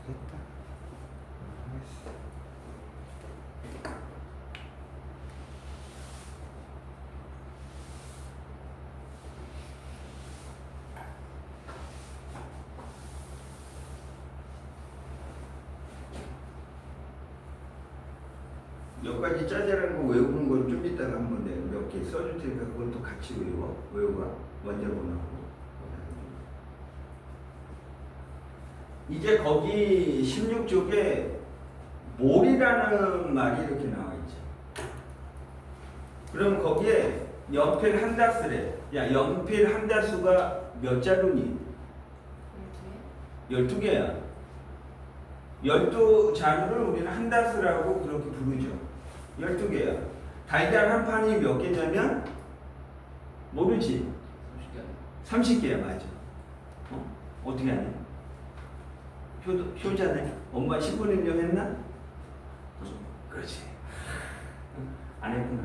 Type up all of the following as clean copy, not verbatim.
됐다. 알겠어. 몇 가지 짜잘한 거 외우는 건 좀 이따가 한번 내가 몇 개 써줄 테니까 그건 또 같이 외워봐. 원자번호하고. 이제 거기 16쪽에 몰이라는 말이 이렇게 나와 있죠. 그럼 거기에 연필 한 다스래. 야, 연필 한 다수가 몇 자루니? 12개야. 12자루를 우리는 한 다스라고 그렇게 부르죠. 12개야. 달걀 한 판이 몇 개냐면 모르지? 30개야. 맞아. 어떻게 하냐? 효자네. 엄마 10분 인정 했나? 그렇지. 안 했구나.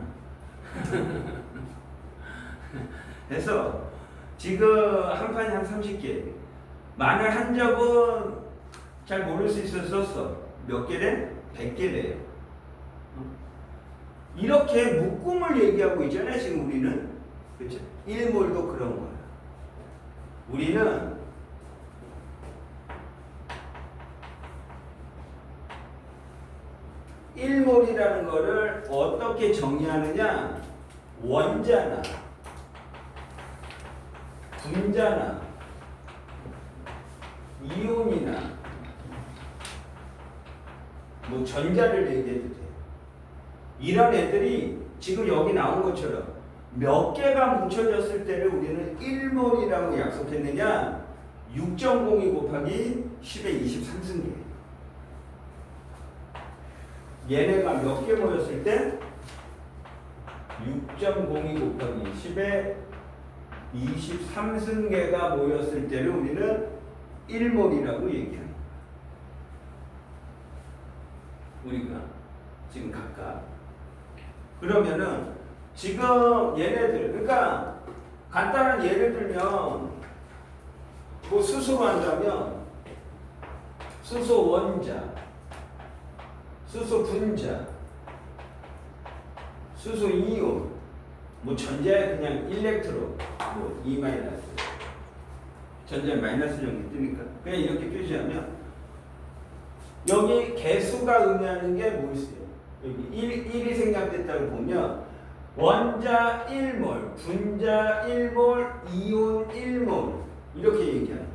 그래서 지금 한 판이 한 30개. 마늘 한 접은 잘 모를 수 있어서 썼어. 몇 개래? 100개래요. 이렇게 묶음을 얘기하고 있잖아요. 지금 우리는. 그렇죠? 일몰도 그런 거야. 우리는 일몰이라는 거를 어떻게 정의하느냐? 원자나 분자나 이온이나 뭐 전자를 얘기해도 돼. 이런 애들이 지금 여기 나온 것처럼 몇 개가 뭉쳐졌을 때를 우리는 1몰이라고 약속했느냐? 6.02 곱하기 10의 23승계. 얘네가 몇 개 모였을 때 6.02 곱하기 10의 23승계가 모였을 때를 우리는 1몰이라고 얘기합니다. 우리가 지금 각각. 그러면은 지금 얘네들, 그러니까 간단한 예를 들면 뭐 수소로 한다면 수소 원자, 수소 분자, 수소 이온, 뭐 전자에 그냥 일렉트론, 뭐 E 마이너스, 전자에 마이너스 정도 뜨니까 그냥 이렇게 표시하면 여기 개수가 의미하는 게 뭐였어요? 여기 1이 생략됐다고 보면 원자 1몰, 분자 1몰, 이온 1몰 이렇게 얘기하는 거야.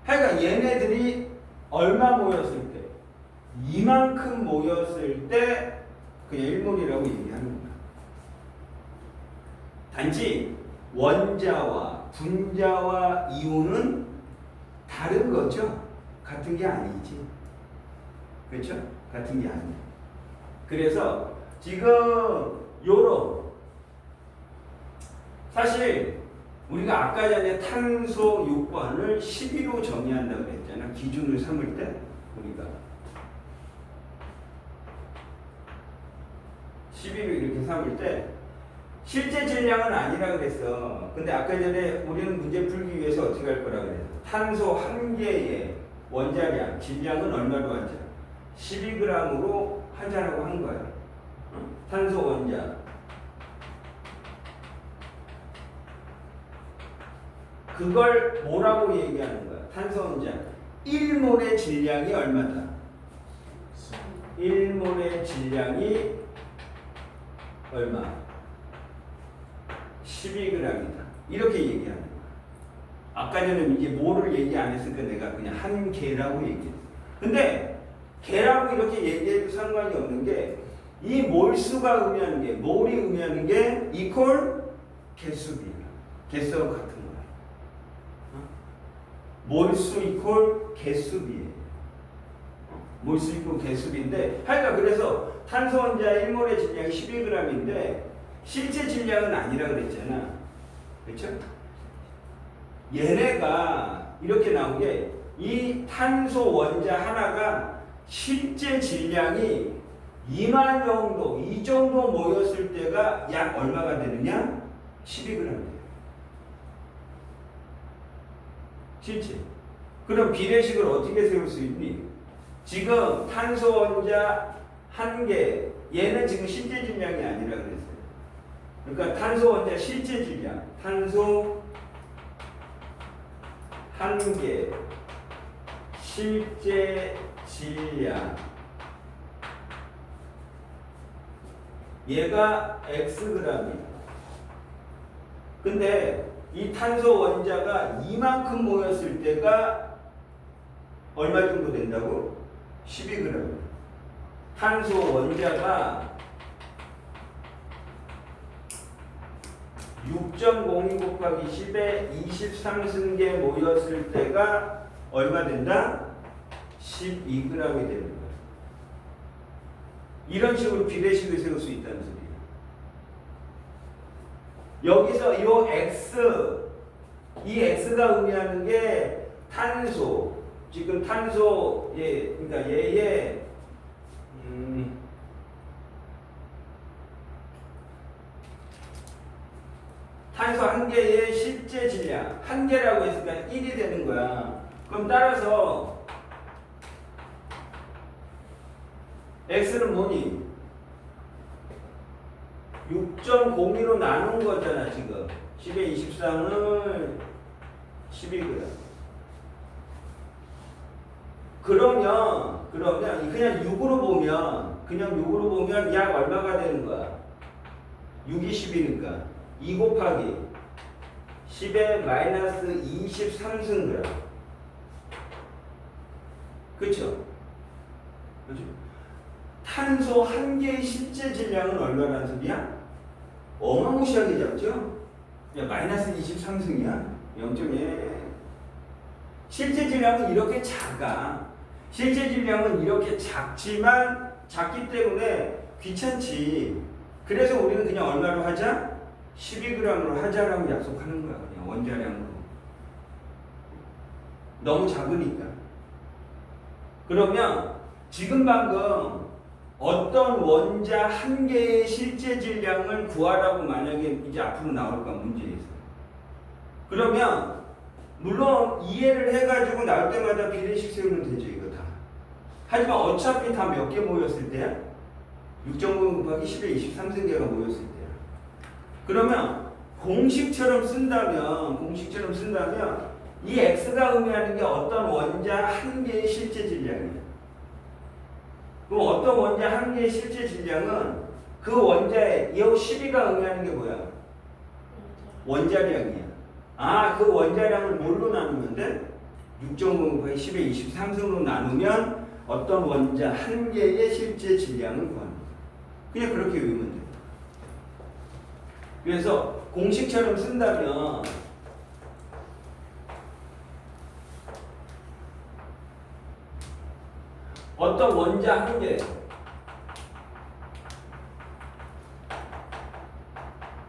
하여간 얘네들이 얼마 모였을 때? 이만큼 모였을 때 그냥 1몰이라고 얘기하는 거야. 단지 원자와 분자와 이온은 다른 거죠. 같은 게 아니지. 그렇죠? 같은 게 아니야. 그래서 지금 요런 사실 우리가 아까 전에 탄소 요건을 12로 정의한다고 했잖아. 기준을 삼을 때 우리가 12로 이렇게 삼을 때 실제 질량은 아니라 그랬어. 근데 아까 전에 우리는 문제 풀기 위해서 어떻게 할 거라 그랬어? 탄소 한 개의 원자량, 질량은 얼마로 하자? 12g으로 하자라고 한 거야. 탄소 원자. 그걸 뭐라고 얘기하는 거야? 탄소 원자. 1몰의 질량이 얼마다? 1몰의 질량이 얼마? 12g이다. 이렇게 얘기하는 거야. 아까 전에 이제 뭐를 얘기 안 했으니까 내가 그냥 한 개라고 얘기했어. 근데 개라고 이렇게 얘기해도 상관이 없는 게 이 몰수가 의미하는 게 몰이 의미하는 게 이퀄 개수비야. 개수하고 같은 거야. 몰수 이퀄 개수비예요. 몰수 이퀄 개수비인데 하여간 그래서 탄소 원자 1몰의 질량이 12g인데 실제 질량은 아니라 그랬잖아. 그렇죠? 얘네가 이렇게 나온 게 이 탄소 원자 하나가 실제 질량이 2만 정도, 이 정도 모였을 때가 약 얼마가 되느냐? 12g 돼요. 실제. 그럼 비례식을 어떻게 세울 수 있니? 지금 탄소 원자 1개, 얘는 지금 실제 질량이 아니라 그랬어요. 그러니까 탄소 원자 실제 질량, 탄소 1개 실제 질량, 얘가 Xg이야. 근데 이 탄소 원자가 이만큼 모였을 때가 얼마 정도 된다고? 12g. 탄소 원자가 6.02 곱하기 10에 23승계 모였을 때가 얼마 된다? 12g이 되는 거야. 이런 식으로 비례식을 세울 수 있다는 소리야. 여기서 이 X, 이 X가 의미하는 게 탄소, 지금 탄소, 그러니까 얘의 탄소 1개의 실제 질량, 1개라고 했으니까 1이 되는 거야. 그럼 따라서 X는 뭐니? 6.02로 나눈 거잖아, 지금. 10의 23을 12g. 그러면 그냥 6으로 보면 약 얼마가 되는 거야? 6이 10이니까 2 곱하기 10의 마이너스 23승 g. 그쵸? 그쵸? 탄소 1개의 실제 질량은 얼마라는 소리야? 어마무시하게 작죠? 야, 마이너스 23승이야. 0.1. 실제 질량은 이렇게 작아. 실제 질량은 이렇게 작기 때문에 귀찮지. 그래서 우리는 그냥 얼마로 하자? 12g으로 하자라고 약속하는 거야. 그냥 원자량으로. 너무 작으니까. 그러면 지금 방금 어떤 원자 1개의 실제 질량을 구하라고 만약에 이제 앞으로 나올까 문제에서. 그러면 물론 이해를 해가지고 나올 때마다 비례식 세우면 되죠, 이거 다. 하지만 어차피 다 몇 개 모였을 때야? 6.5 곱하기 10의 23승계가 모였을 때야. 그러면 공식처럼 쓴다면 이 X가 의미하는 게 어떤 원자 1개의 실제 질량이야. 그럼 어떤 원자 1개의 실제 질량은 그 원자의 이 12가 의미하는 게 뭐야? 원자량이야. 아, 그 원자량을 뭘로 나누면 돼? 6.5 곱하기 10의 23승으로 나누면 어떤 원자 1개의 실제 질량을 구합니다. 그냥 그렇게 외우면 돼. 그래서 공식처럼 쓴다면 어떤 원자 1개,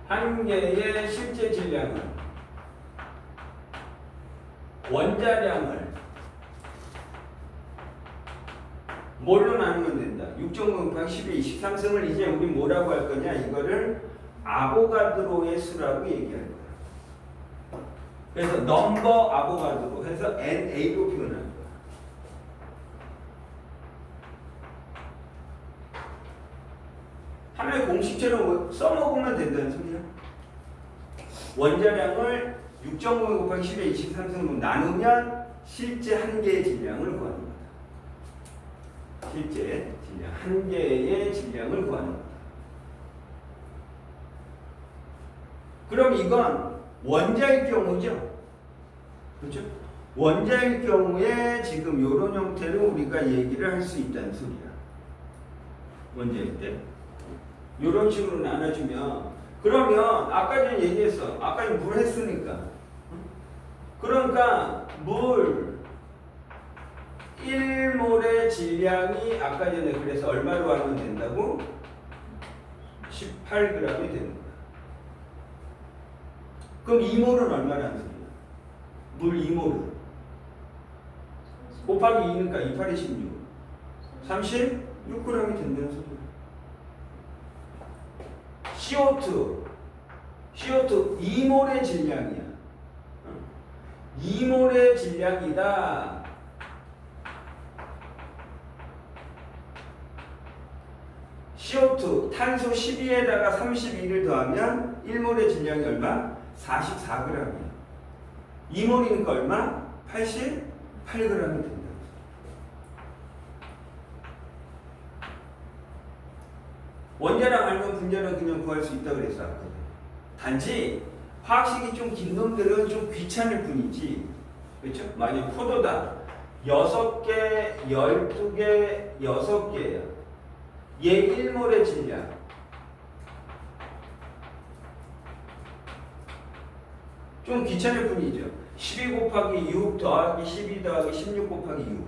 한 개의 실제 질량은 원자량을 뭘로 나누면 된다? 6.5 곱하기 10의 23승을 이제 우리 뭐라고 할 거냐? 이거를 아보가드로의 수라고 얘기할 거야. 그래서 넘버 아보가드로 해서 NA로 표현할 거야. 하나의 공식처럼 써먹으면 된다는 소리야. 원자량을 6.5 곱하기 10의 23승으로 나누면 실제 1개의 질량을 구하는 거다. 실제 질량, 1개의 질량을 구하는 거다. 그럼 이건 원자일 경우죠. 그렇죠? 원자일 경우에 지금 이런 형태로 우리가 얘기를 할 수 있다는 소리야. 원자일 때. 이런 식으로 나눠주면, 그러면 아까 전에 얘기했어. 아까 물 했으니까. 그러니까 물 1몰의 질량이 아까 전에 그래서 얼마로 하면 된다고? 18g이 되는 거야. 그럼 2몰은 얼마라는 소리야? 물 2몰은 곱하기 2니까 2, 8이 16. 36g이 된다는 소리야. CO2 2몰의 질량이야. 2몰의 질량이다. CO2 탄소 12에다가 32를 더하면 1몰의 질량이 얼마? 44g이야. 2몰이니까 얼마? 88g이 된다. 원자량 알면 분자량 그냥 구할 수 있다고 그랬어. 단지 화학식이 좀 긴 놈들은 좀 귀찮을 뿐이지. 그렇죠? 만약 포도당 6개, 12개, 6개예요. 얘 1몰의 질량. 좀 귀찮을 뿐이죠. 12 곱하기 6 더하기 12 더하기 16 곱하기 6.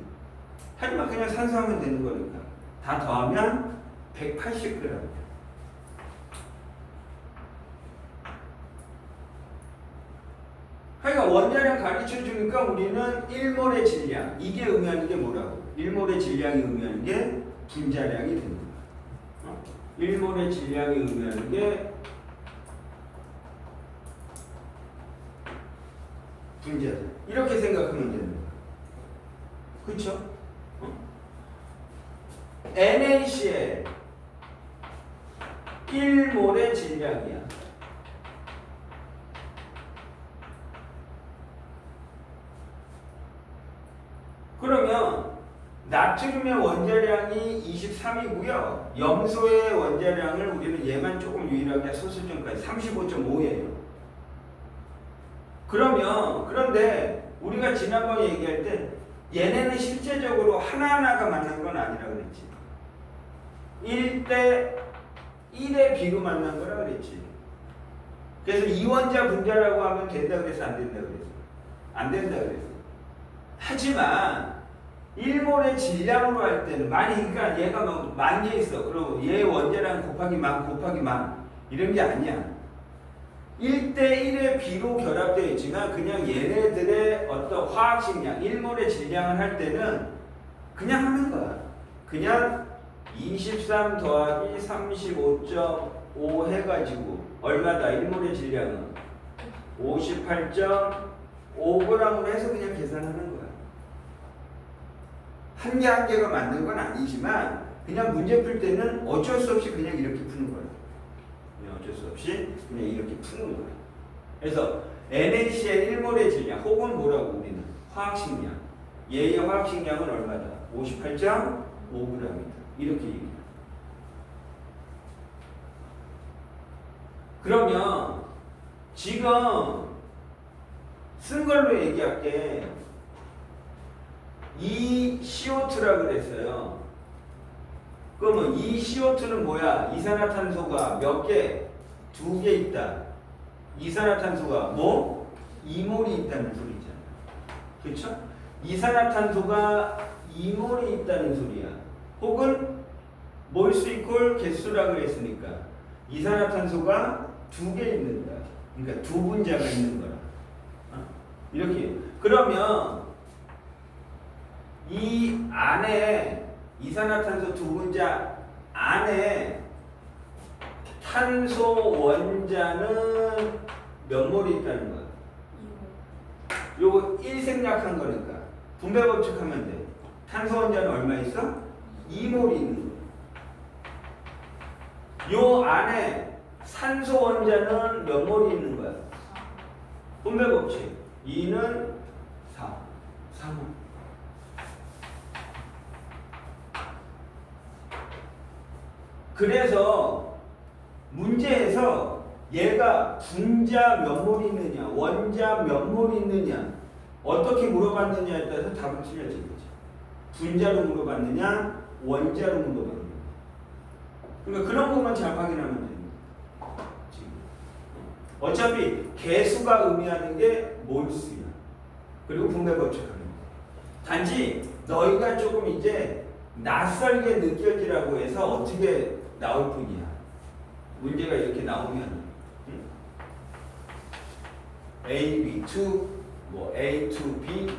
하지만 그냥 산수하면 되는 거니까. 다 더하면 180g. 그러니까 원자량 가르쳐 주니까 우리는 1몰의 질량. 이게 의미하는 게 뭐라고? 1몰의 질량이 의미하는 게 분자량이 됩니다. 1몰의 질량이 의미하는 게 분자량. 이렇게 생각하면 되는 거야. 그렇죠? NaCl 1몰의 질량이야. 그러면 나트륨의 원자량이 23이고요. 염소의 원자량을 우리는 얘만 조금 유일하게 소수점까지 35.5예요. 그런데 우리가 지난번에 얘기할 때 얘네는 실제적으로 하나하나가 만난 건 아니라 그랬지. 1대 1의 비로 만난 거라 그랬지. 그래서 이원자 분자라고 하면 된다 그래서 안 된다 그랬어. 안 된다 그랬어. 하지만 1몰의 질량으로 할 때는 그러니까 얘가 막 10,000개 있어. 그리고 얘 원자량 곱하기 만 곱하기 만 이런 게 아니야. 1대1의 비로 결합되어 있지만 그냥 얘네들의 어떤 화학식량 1몰의 질량을 할 때는 그냥 하는 거야. 그냥 23 더하기 35.5 해가지고 얼마다 1몰의 질량은 58.5g으로 해서 그냥 계산하는 거야. 한 개 한 개가 맞는 건 아니지만 그냥 문제 풀 때는 어쩔 수 없이 그냥 이렇게 푸는 거야. 그냥 어쩔 수 없이 그냥 이렇게 푸는 거야. 그래서 NaCl 1몰의 질량 혹은 뭐라고 우리는 화학식량. 얘의 화학식량은 얼마다? 58.5g이다. 이렇게 얘기해. 그러면 지금 쓴 걸로 얘기할게. 이 CO2라고 그랬어요. 그러면 이 CO2는 뭐야? 이산화탄소가 몇 개? 2개 있다. 이산화탄소가 뭐? 2몰이 있다는 소리잖아. 그렇죠? 이산화탄소가 2몰이 있다는 소리야. 혹은 몰수 이퀄 개수라고 그랬으니까 이산화탄소가 2개 있는 거야. 그러니까 두 분자가 있는 거야. 이렇게. 그러면 이 안에 이산화탄소 두 분자 안에 탄소 원자는 몇 몰이 있다는 거야? 요거 1 생략한 거니까 분배 법칙하면 돼. 탄소 원자는 얼마 있어? 2몰이 있는 거야. 요 안에 산소 원자는 몇 몰이 있는 거야? 분배 법칙. 2는 4. 3몰. 그래서 문제에서 얘가 분자 몇 몰이 있느냐, 원자 몇 몰이 있느냐, 어떻게 물어봤느냐에 따라서 답은 틀려진 거지. 분자로 물어봤느냐, 원자로 물어봤느냐. 그러니까 그런 것만 잘 확인하면 됩니다. 어차피 개수가 의미하는 게 몰수야. 그리고 분배 법칙하는 거. 단지 너희가 조금 이제 낯설게 느껴지라고 해서 어떻게 나올 뿐이야. 문제가 이렇게 나오면 A, B, 2, 뭐 A, 2, B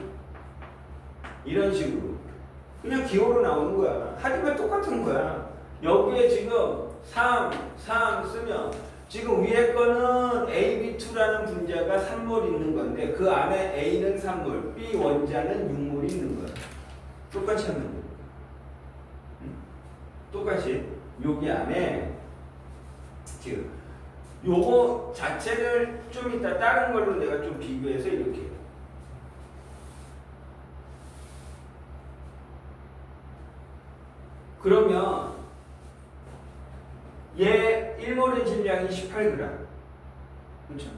이런 식으로 그냥 기호로 나오는 거야. 하지만 똑같은 거야. 여기에 지금 3 쓰면 지금 위에 거는 AB2라는 분자가 3몰 있는 건데 그 안에 A는 3몰, B 원자는 6몰이 있는 거야. 똑같이 하면 돼. 똑같이 여기 안에 지금 요거 자체를 좀 이따 다른 걸로 내가 좀 비교해서 이렇게 해요. 그러면 얘 1몰의 질량이 18g. 그렇죠?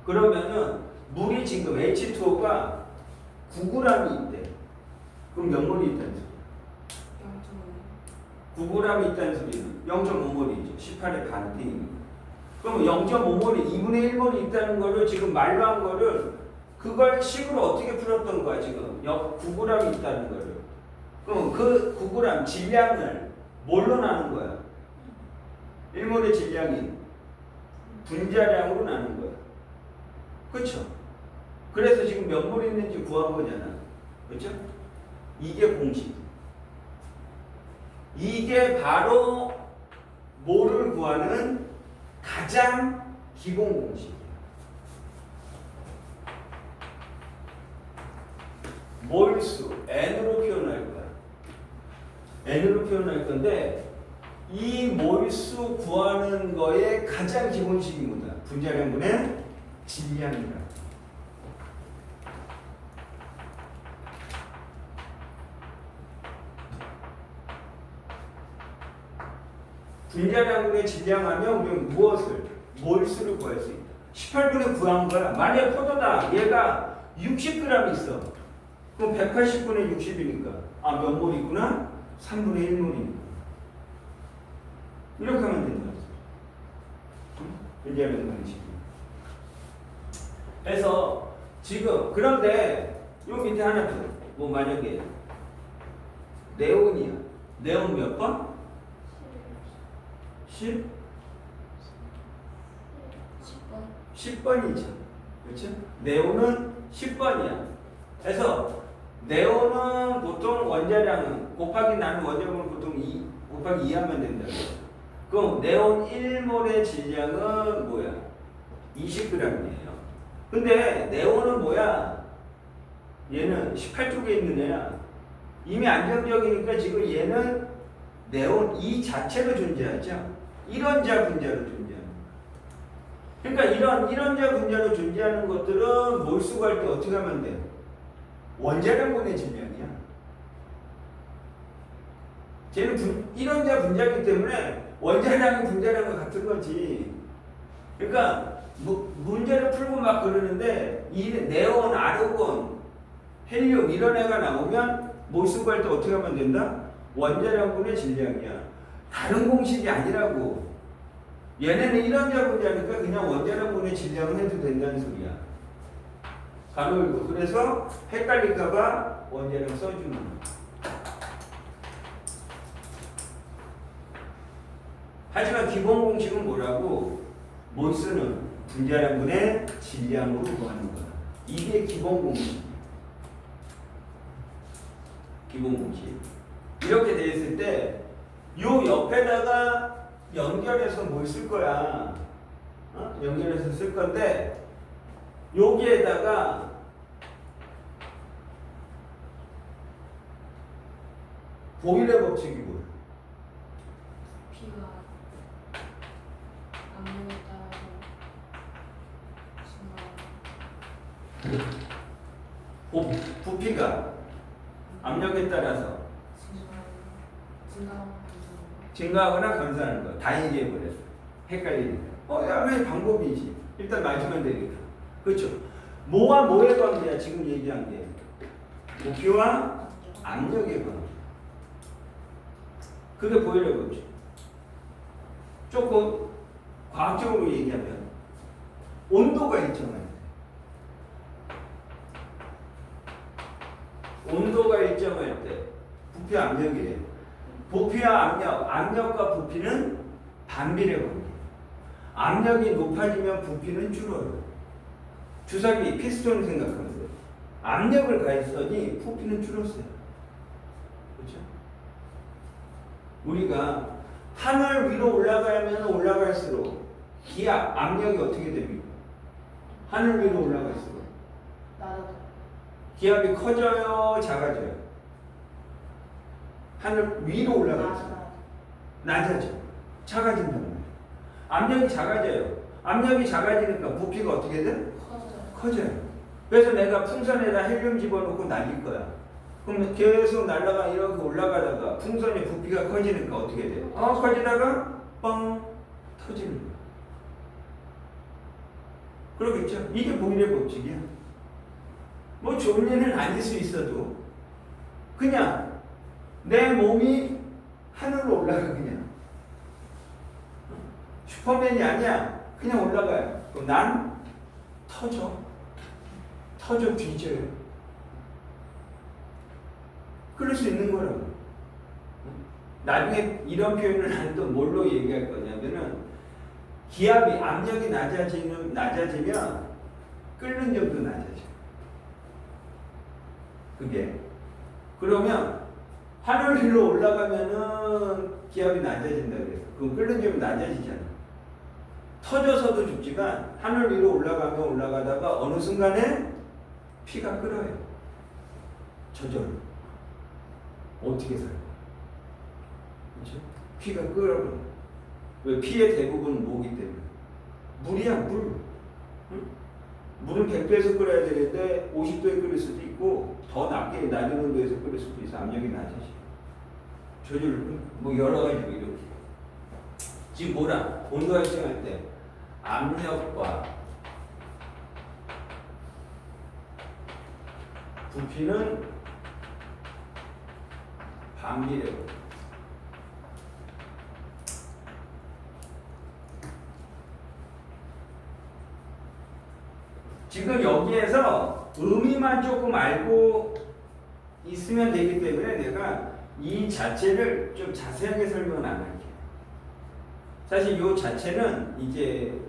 그러면은 물이 지금 H2O가 9g이 있대. 그럼 몇 몰이 있다는 소리야? 9g이 있다는 소리는 0.5몰이죠. 18의 반띵. 그럼 0.5몰이 2분의 1몰이 있다는 거를 지금 말로 한 거를 그걸 식으로 어떻게 풀었던 거야 지금? 9g이 있다는 거를. 그럼 그 9g 질량을 뭘로 나눈 거야? 1몰의 질량이 분자량으로 나눈 거야. 그렇죠? 그래서 지금 몇 몰 있는지 구한 거잖아. 그렇죠? 이게 공식. 이게 바로 몰을 구하는 가장 기본 공식이야. 몰수 N으로 표현할 거야. N으로 표현할 건데 이 몰수 구하는 거의 가장 기본식이 뭐다? 분자량분의 질량이다. 분자량분의 질량하면 우리는 무엇을? 몰수를 구할 수 있다. 18분의 9한 거야. 만약 포도당 얘가 60g 있어. 그럼 180분의 60이니까 몇 몰 있구나? 3분의 1몰이니까. 이렇게 하면 된다. 분자량 방식이. 그래서 지금 그런데 요 밑에 하나 더. 뭐 만약에 네온이야. 네온 몇 번? 10? 10번이죠. 그렇죠? 네온은 10번이야. 그래서 네온은 보통 원자량은 곱하기 나눈 원자량은 보통 2 곱하기 2 하면 된다고. 그럼 네온 1몰의 질량은 뭐야? 20g이에요. 근데 네온은 뭐야? 얘는 18쪽에 있는 애야. 이미 안정적이니까 지금 얘는 네온 이 자체로 존재하죠. 일원자 분자로 존재하는 거야. 그러니까 이런 일원자 분자로 존재하는 것들은 몰수 구할 때 어떻게 하면 돼? 원자량분의 질량이야. 쟤는 일원자 분자이기 때문에 원자량이 분자량과 같은 거지. 그러니까 문제를 풀고 막 그러는데 이 네온, 아르곤, 헬륨 이런 애가 나오면 몰수 구할 때 어떻게 하면 된다? 원자량분의 질량이야. 다른 공식이 아니라고. 얘네는 일원자 분자니까 그냥 원자량분의 질량을 해도 된다는 소리야. 간혹 그래서 헷갈릴까봐 원자량 써주는 거야. 하지만 기본 공식은 뭐라고? 몰수는 분자량분의 질량으로 구하는 거야. 이게 기본 공식. 기본 공식. 이렇게 돼 있을 때 요 옆에다가 연결해서 뭘 쓸 거야? 연결해서 쓸 건데 여기에다가 보일러 법칙이 뭐야? 부피가 압력에 따라서 부피가 압력에 따라서 증가하거나 감소하는 거 다 얘기해버렸어. 헷갈리니까. 야매 방법이지. 일단 맞으면 되니까. 그렇죠? 뭐와 뭐의 관계야? 지금 얘기한 게 부피와 압력의 관계. 그게 보이려 보죠. 조금 과학적으로 얘기하면 온도가 일정할 때, 온도가 일정할 때 부피 압력이래요. 부피와 압력과 부피는 반비례 관계. 압력이 높아지면 부피는 줄어요. 주사기 피스톤을 생각하면 돼요. 압력을 가했더니 부피는 줄었어요. 그렇죠? 우리가 하늘 위로 올라가면 올라갈수록 기압, 압력이 어떻게 됩니까? 하늘 위로 올라가 있어. 나도. 기압이 커져요, 작아져요? 하늘 위로 올라가 있어. 낮아져. 작아진단 말이야. 압력이 작아져요. 압력이 작아지니까 부피가 어떻게 돼? 커져요. 그래서 내가 풍선에다 헬륨 집어넣고 날릴 거야. 그럼 계속 날아가 이렇게 올라가다가 풍선의 부피가 커지니까 어떻게 돼? 커지다가 뻥 터지는 거야. 그러겠죠? 이게 보일의 법칙이야. 뭐 좋은 일은 아닐 수 있어도 그냥 내 몸이 하늘로 올라가 그냥. 슈퍼맨이 아니야. 그냥 올라가요. 그럼 난 터져 뒤져요. 그럴 수 있는 거라고. 나중에 이런 표현을 난 또 뭘로 얘기할 거냐면은 기압이 압력이 낮아지면 끓는 점도 낮아져. 그게 그러면 하늘 위로 올라가면은 기압이 낮아진다 그래서 그럼 끓는 점이 낮아지잖아. 터져서도 죽지만 하늘 위로 올라가면 올라가다가 어느 순간에 피가 끓어요. 저절로. 어떻게 살까? 그렇죠? 피가 끓어버려. 왜? 피의 대부분은 뭐기 때문에? 물이야, 물. 응? 물은 100도에서 끓여야 되는데 50도에 끓일 수도 있고 더 낮은 온도에서 끓일 수도 있어. 압력이 낮아져. 저절로 뭐 여러 가지 이렇게. 지금 뭐라? 온도가 일정할 때 압력과 부피는 반비례고 지금 여기에서 의미만 조금 알고 있으면 되기 때문에 내가 이 자체를 좀 자세하게 설명은 안 할게요. 사실 이 자체는 이제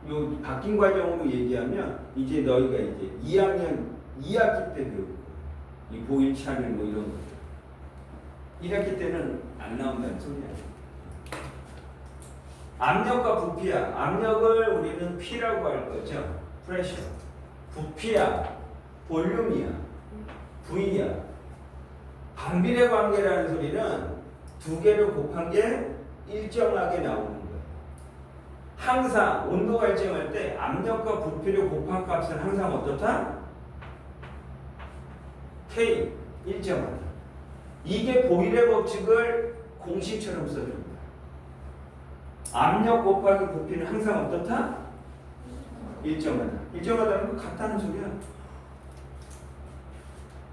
요 바뀐 과정으로 얘기하면 이제 너희가 이제 2학년 2학기 때 배울 거야. 이 보일 차를 뭐 이런 거. 1학기 때는 안 나온다는 소리야. 압력과 부피야. 압력을 우리는 P라고 할 거죠. 프레셔. 부피야. 볼륨이야. V야. 반비례 관계라는 소리는 두 개를 곱한 게 일정하게 나오는 거예요. 항상 온도가 일정할 때 압력과 부피를 곱한 값은 항상 어떻다? K 일정하다. 이게 보일의 법칙을 공식처럼 써줍니다. 압력 곱하기 부피는 항상 어떻다? 일정하다. 일정하다는 건 같다는 소리야.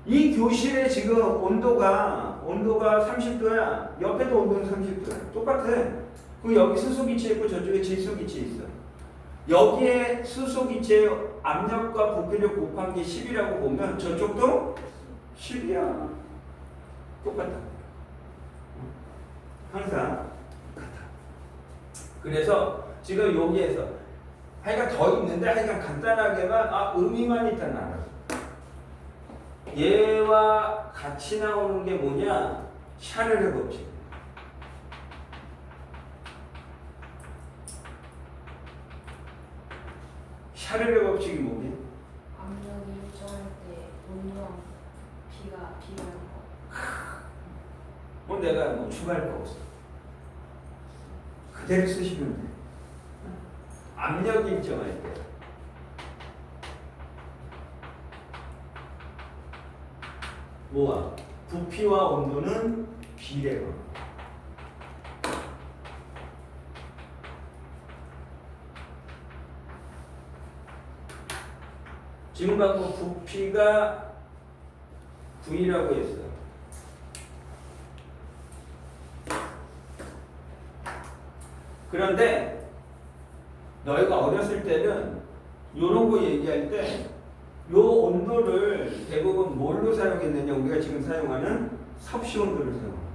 이 교실에 지금 온도가 30도야. 옆에도 온도는 30도야. 똑같아. 그럼 여기 수소기체 있고 저쪽에 질소기체 있어. 여기에 수소기체 압력과 부피를 곱한 게 10이라고 보면 저쪽도 10이야. 똑같다. 항상 같아. 그래서 지금 여기에서 하여간 더 있는데 하여간 간단하게만 의미만 일단 알아. 얘와 같이 나오는 게 뭐냐? 샤를의 법칙. 샤를의 법칙이 뭐니? 압력이 일정할 때 온도랑 비가 비례하는 거. 뭐 내가 뭐 추가할 거 없어. 그대로 쓰시면 돼. 압력이 일정할 때 뭐와 부피와 온도는 비례가. 지금 방금 부피가 V라고 했어요. 그런데 너희가 어렸을 때는 이런 거 얘기할 때 요 온도를 대부분 뭘로 사용했느냐? 우리가 지금 사용하는 섭씨 온도를 사용합니다.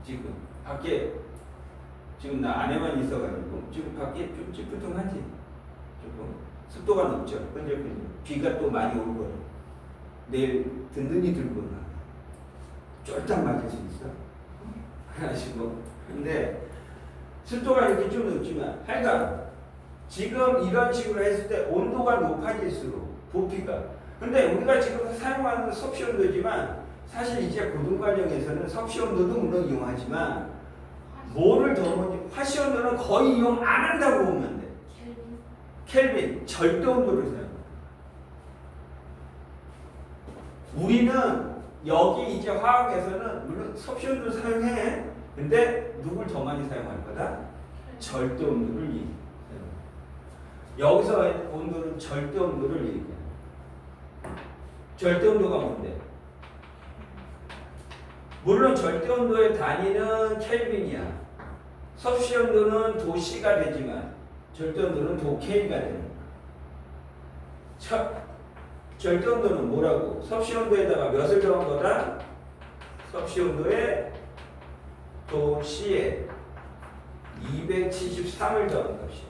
지금 밖에 지금 나 안에만 있어가지고 지금 밖에 좀 찌뿌둥하지? 조금 습도가 높죠? 끈적끈적. 비가 또 많이 올 거예요. 내일 든든히 들고 나. 쫄딱 맞을 수 있어? 하시고. 근데 습도가 이렇게 좀 높지만 하여간 지금 이런 식으로 했을 때 온도가 높아질수록 부피가 근데 우리가 지금 사용하는 섭씨 온도지만 사실 이제 고등과정에서는 섭씨 온도도 물론 이용하지만 뭐를 더 먼저 화씨 온도는 거의 이용 안 한다고 보면 돼. 켈빈 절대 온도를 사용해. 우리는 여기 이제 화학에서는 물론 섭씨 온도를 사용해. 근데 누굴 더 많이 사용할 거다? 절대 온도를 얘기해. 여기서 온도는 절대 온도를 얘기해. 절대 온도가 뭔데? 물론 절대 온도의 단위는 켈빈이야. 섭씨 온도는 도C가 되지만 절대 온도는 도K가 되는 거야. 절대 온도는 뭐라고? 섭씨 온도에다가 몇을 더한 거다? 섭씨 온도에 도C에 273을 더한 것이야.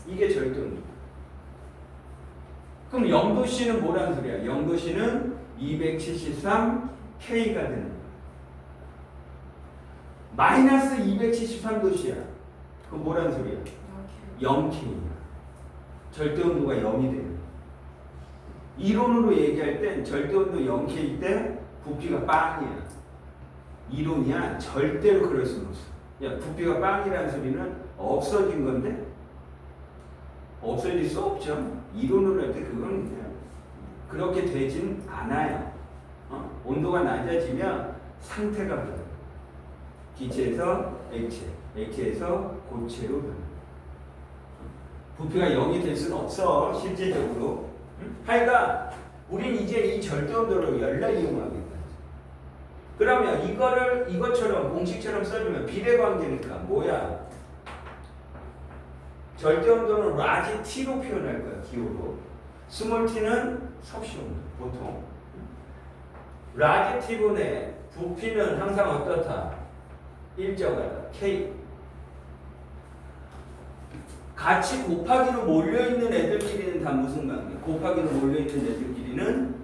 이게 절대 온도. 그럼 0도씨는 뭐라는 소리야? 0도씨는 273K가 되는 거야. 마이너스 273도씨야. 그럼 뭐라는 소리야? 0K야. 절대 온도가 0이 돼요. 이론으로 얘기할 땐 절대 온도 0K 때 부피가 빵이야. 이론이야. 절대로 그럴 수는 없어. 야, 부피가 빵이라는 소리는 없어진 건데? 없어질 수 없죠. 이론으로 할 때 그건 그냥 그렇게 되진 않아요. 온도가 낮아지면 상태가 변해요. 기체에서 액체, 액체에서 고체로 변해요. 부피가 0이 될 수는 없어, 실제적으로. 하여간 우린 이제 이 절대 온도를 열날 이용하겠다. 그러면 이것처럼 공식처럼 써주면 비례관계니까 뭐야? 절대 온도는 라지 T로 표현할 거야, 기호로. 스몰 t는 섭씨 온도, 보통. 라지 T분의 부피는 항상 어떻다? 일정하다, K. 같이 곱하기로 몰려있는 애들끼리는 다 무슨 관계? 곱하기로 몰려있는 애들끼리는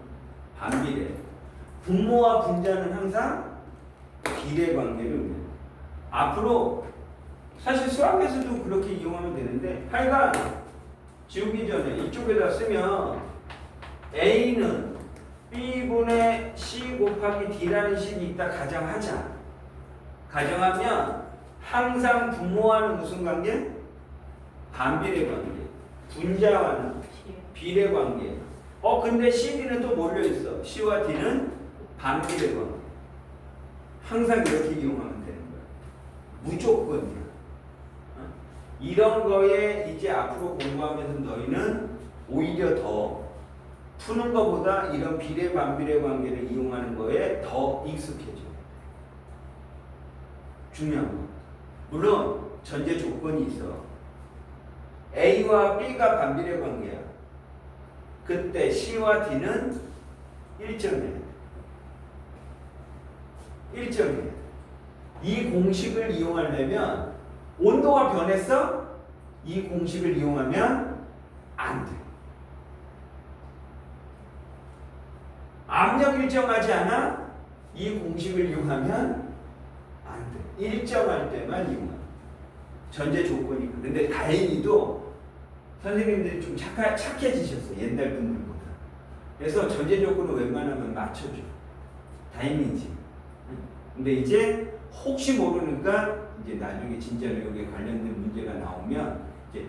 반비례. 분모와 분자는 항상 비례 관계를 의미해요. 앞으로 사실 수학에서도 그렇게 이용하면 되는데 하여간 지우기 전에 이쪽에다 쓰면 A는 B분의 C 곱하기 D라는 식이 있다 가정하자. 가정하면 항상 분모와는 무슨 관계? 반비례 관계. 분자와는 비례 관계. 근데 C, D는 또 몰려있어. C와 D는 반비례 관계. 항상 이렇게 이용하면 되는 거야. 무조건이야. 이런 거에 이제 앞으로 공부하면서 너희는 오히려 더 푸는 것보다 이런 비례 반비례 관계를 이용하는 거에 더 익숙해져. 중요한 거. 물론 전제 조건이 있어. A와 B가 반비례 관계야. 그때 C와 D는 일정해. 일정해. 이 공식을 이용하려면 온도가 변했어? 이 공식을 이용하면 안 돼. 압력 일정하지 않아? 이 공식을 이용하면 안 돼. 일정할 때만 이용해. 전제 조건이 있고. 근데 다행히도 선생님들이 좀 착해지셨어. 옛날 분들보다. 그래서 전제 조건을 웬만하면 맞춰줘. 다행이지. 근데 이제 혹시 모르니까 이제 나중에 진짜로 여기에 관련된 문제가 나오면 이제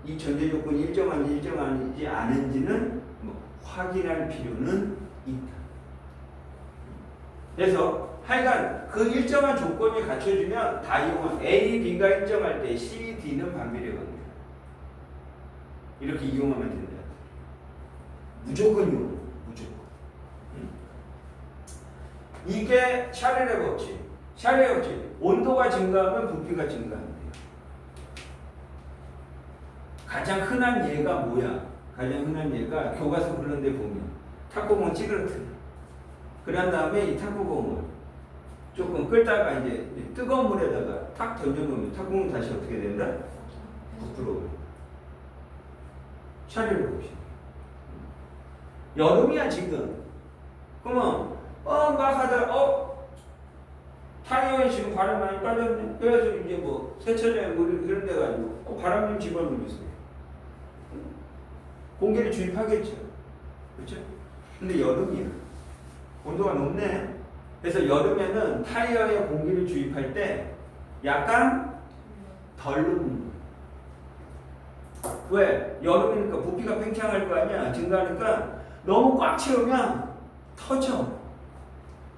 이 전제 조건이 일정한지 일정하지 않은지는 뭐 확인할 필요는 있다. 그래서 하여간 그 일정한 조건이 갖춰지면 다 이용한 A, B가 일정할 때 C, D는 반비례 관계야. 이렇게 이용하면 된다. 무조건 이용. 무조건. 이게 샤를의 법칙. 샤를의 법칙. 온도가 증가하면 부피가 증가한대요. 가장 흔한 예가 뭐야? 가장 흔한 예가 교과서 그런 데 보면 탁구공 찌그러뜨려. 그런 다음에 이 탁구공을 조금 끓다가 이제 뜨거운 물에다가 탁 던져놓으면 탁구공 다시 어떻게 된다? 부풀어. 샤를의 법칙. 여름이야 지금. 그러면 막 하다가 타이어에 지금 바람 많이 빠졌네. 그래서 이제 뭐 세차장 뭐 이런 데 가지고 바람 좀 집어넣으세요. 공기를 주입하겠죠. 그렇죠? 근데 여름이야. 온도가 높네. 그래서 여름에는 타이어에 공기를 주입할 때 약간 덜 녹는 거야. 왜? 여름이니까 부피가 팽창할 거 아니야. 증가하니까 너무 꽉 채우면 터져.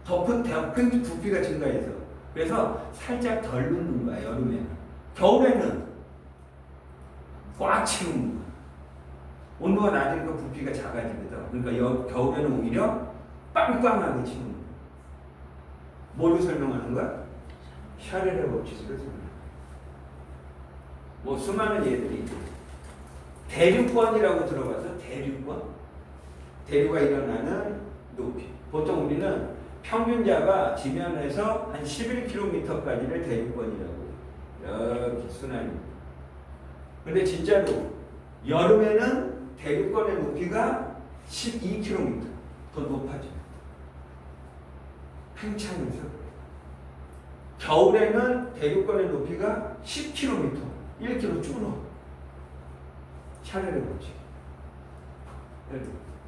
덮은 부피가 증가해서. 그래서 살짝 덜 녹는 거야, 여름에는. 겨울에는 꽉 채우는 거야. 온도가 낮으니까 부피가 작아지거든. 그러니까 겨울에는 오히려 빵빵하게 채우는 거야. 뭘로 설명하는 거야? 샤렐의 법칙으로 설명하는 거야. 뭐 수많은 예들이 있고. 대류권이라고 들어봐서 대류권? 대류가 일어나는 높이. 보통 우리는 평균자가 지면에서 한 11km까지를 대류권이라고 이렇게 순환입니다. 근데 진짜로 여름에는 대류권의 높이가 12km 더 높아져요. 팽창해서. 겨울에는 대류권의 높이가 10km, 1km 줄어. 샤넬의 법칙.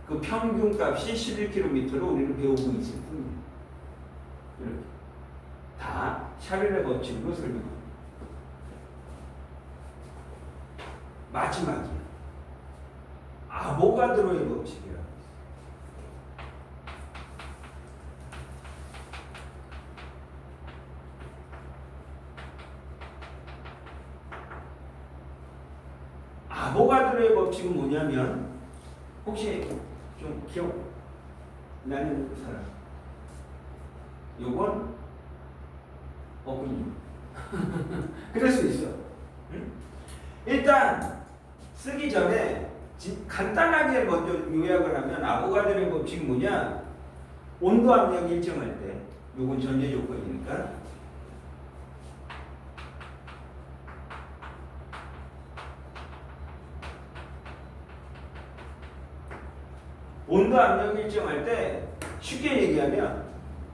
그 평균값이 11km로 우리는 배우고 있을 뿐이에요. 이렇게. 다 샤넬의 법칙으로 설명합니다. 마지막이야. 아보가드로의 법칙이라고 있어요. 아보가드로의 법칙은 뭐냐면 혹시 좀 기억 나는 사람? 요건 없군요. 그럴 수 있어. 응? 일단 쓰기 전에 간단하게 먼저 요약을 하면 아보가드로의 법칙이 뭐냐? 온도 압력이 일정할 때 요건 전제 조건이니까 온도 압력이 일정할 때 쉽게 얘기하면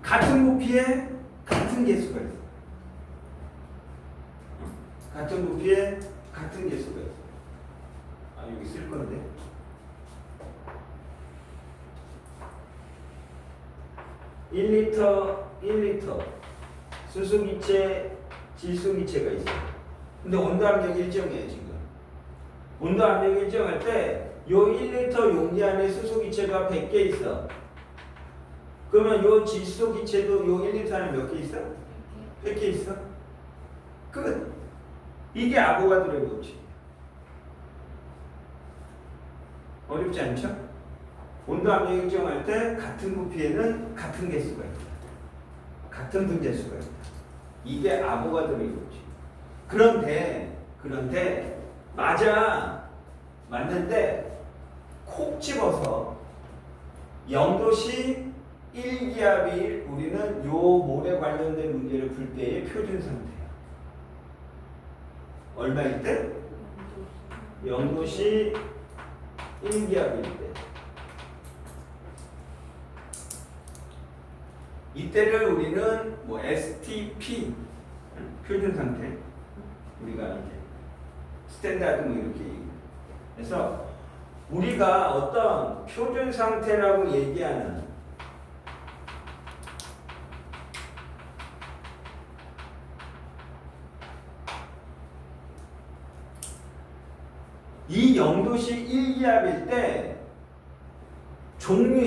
같은 부피에 같은 개수가 있어. 같은 부피에 같은 개수가 있어. 아 여기 쓸 건데. (1리터) 수소기체, 질소기체가 있어. 근데 온도 압력이 일정해 지금. 온도 압력이 일정할 때 요 1리터 용기 안에 수소기체가 100개 있어. 그러면 요 질소기체도 요 1리터 안에 몇 개 있어? 100개 있어. 끝. 이게 아보가드로의 법칙. 어렵지 않죠? 온도 압력 일정할 때 같은 부피에는 같은 개수가 있다. 같은 분자수가 있다. 이게 아보가드로의 법칙. 그런데 맞는데 콕 집어서 0도씨 1기압일 우리는 요 몰에 관련된 문제를 풀 때의 표준 상태야. 얼마일 때? 0도씨 1기압일 때. 이때를 우리는 뭐 STP 표준 상태 우리가 이제 스탠다드 뭐 이렇게 그래서 우리가 어떤 표준 상태라고 얘기하는 이 0도씨 1기압일 때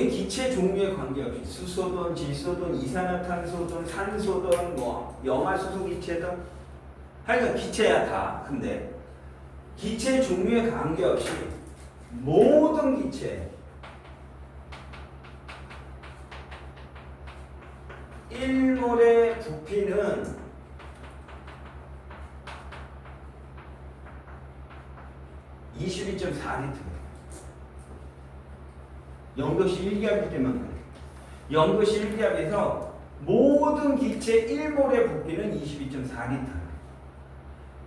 기체 종류에 관계없이 수소든 질소든 이산화탄소든 산소든 뭐 염화수소기체든 하여간 기체야 다. 근데 기체 종류에 관계없이 모든 기체 1몰의 부피는 22.4리터예요. 0도씨 1기압일 때만 그래. 0도씨 1기압에서 모든 기체 1몰의 부피는 22.4리터.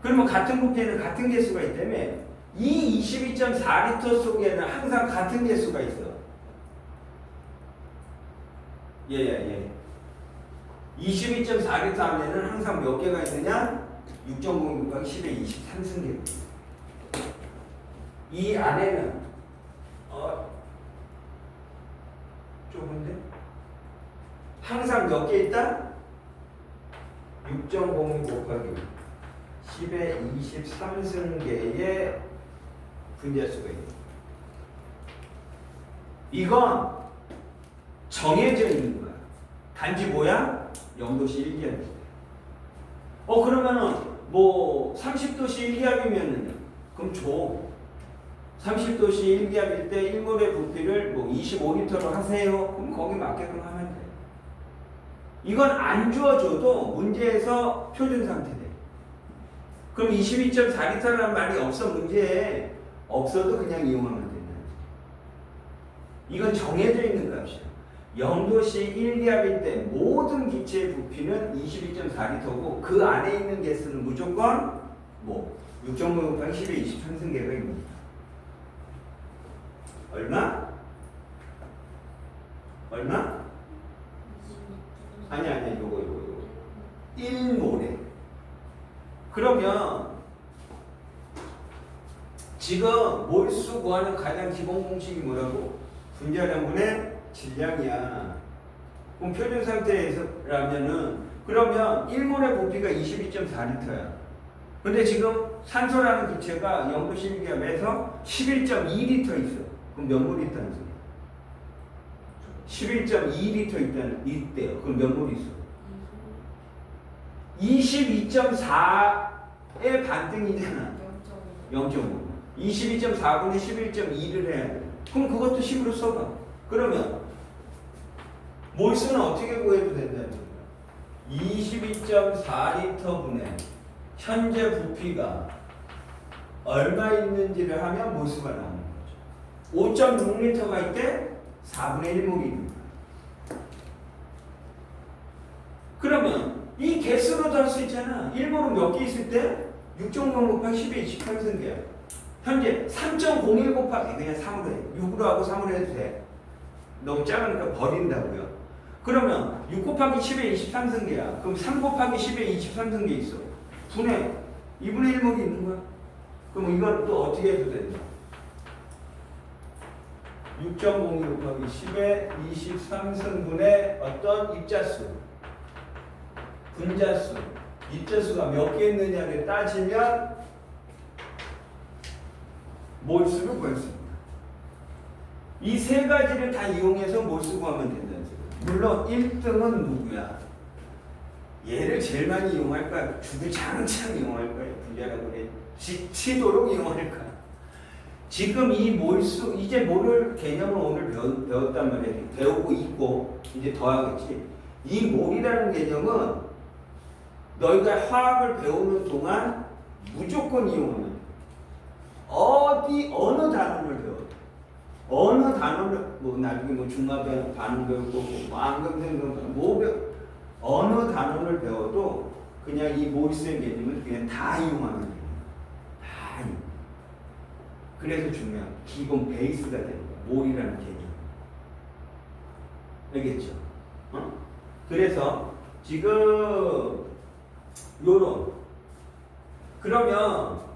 그러면 같은 부피에는 같은 개수가 있다며 이 22.4리터 속에는 항상 같은 개수가 있어. 예. 22.4리터 안에는 항상 몇 개가 있느냐? 6.06 곱하기 10의 23승계. 이 안에는 좁은데? 항상 몇 개 있다? 6.06 곱하기 10의 23승계의 분자수가 있다. 이건 정해져 있는 거야. 단지 뭐야? 0도씨 1기압. 그러면은 뭐 30도씨 1기압이면은 그럼 줘. 30도씨 1기압일 때 1몰의 부피를 뭐 25리터로 하세요. 그럼 거기 맞게끔 하면 돼. 이건 안 주어줘도 문제에서 표준 상태 돼. 그럼 22.4리터라는 말이 없어. 문제에 없어도 그냥 이용하면 된다. 이건 정해져 있는 값이야. 0도씨 1기압일 때 모든 기체의 부피는 22.4리터고 그 안에 있는 개수는 무조건 뭐 6.5 곱하기 10의 23승계가 있습니다. 얼마? 얼마? 아니 요거 1몰에. 그러면 지금 몰수 구하는 가장 기본 공식이 뭐라고? 분자량분의 질량이야. 그럼 표준 상태에서라면은 그러면 1몰의 부피가 22.4리터야. 근데 지금 산소라는 기체가 0도씨 1기압에서 11.2리터 있어. 그럼 몇 몰 있다는 소리야? 11.2리터 있대요. 그럼 몇 몰 있어? 22.4의 반등이잖아. 0.5. 22.4분의 11.2를 해야 돼. 그럼 그것도 10으로 써봐. 그러면 몰수는 어떻게 구해도 된다는 거야? 22.4리터 분의 현재 부피가 얼마 있는지를 하면 몰수가 나오는 거죠. 5.6리터가 있대 4분의 1몰이 있는 거야. 그러면 이 개수로도 할 수 있잖아. 1몰은 몇 개 있을 때? 6.0 곱하기 10의 28승계야. 현재 3.01 곱하기 그냥 3으로 해. 6으로 하고 3으로 해도 돼. 너무 작으니까 버린다고요. 그러면 6 곱하기 10의 23승계야. 그럼 3 곱하기 10의 23승계 있어. 분의 2분의 1몰이 있는 거야. 그럼 이건 또 어떻게 해도 된다. 6.02 곱하기 10의 23승분의 어떤 입자수, 분자수, 입자수가 몇 개 있느냐를 따지면 몰수를 구할 수 있다. 이 세 가지를 다 이용해서 몰수 구하면 된다는 소리야. 물론 1등은 누구야? 얘를 제일 많이 이용할 거야. 주구장창 이용할 거야. 분자라고 해. 지치도록 이용할 거야. 지금 이 몰수, 이제 몰을 개념을 오늘 배웠단 말이야. 배우고 있고 이제 더 하겠지. 이 몰이라는 개념은 너희가 화학을 배우는 동안 무조건 이용하면 돼. 어느 단원을 배워도 어느 단원을 뭐 나중에 뭐 중화 반응 배우고 뭐 안금생 뭐 어느 단원을 배워도 그냥 이 몰수의 개념을 그냥 다 이용하면 돼. 다 이용. 그래서 중요한 기본 베이스가 되는 거야. 몰이라는 개념. 알겠죠? 그래서 지금 요런 그러면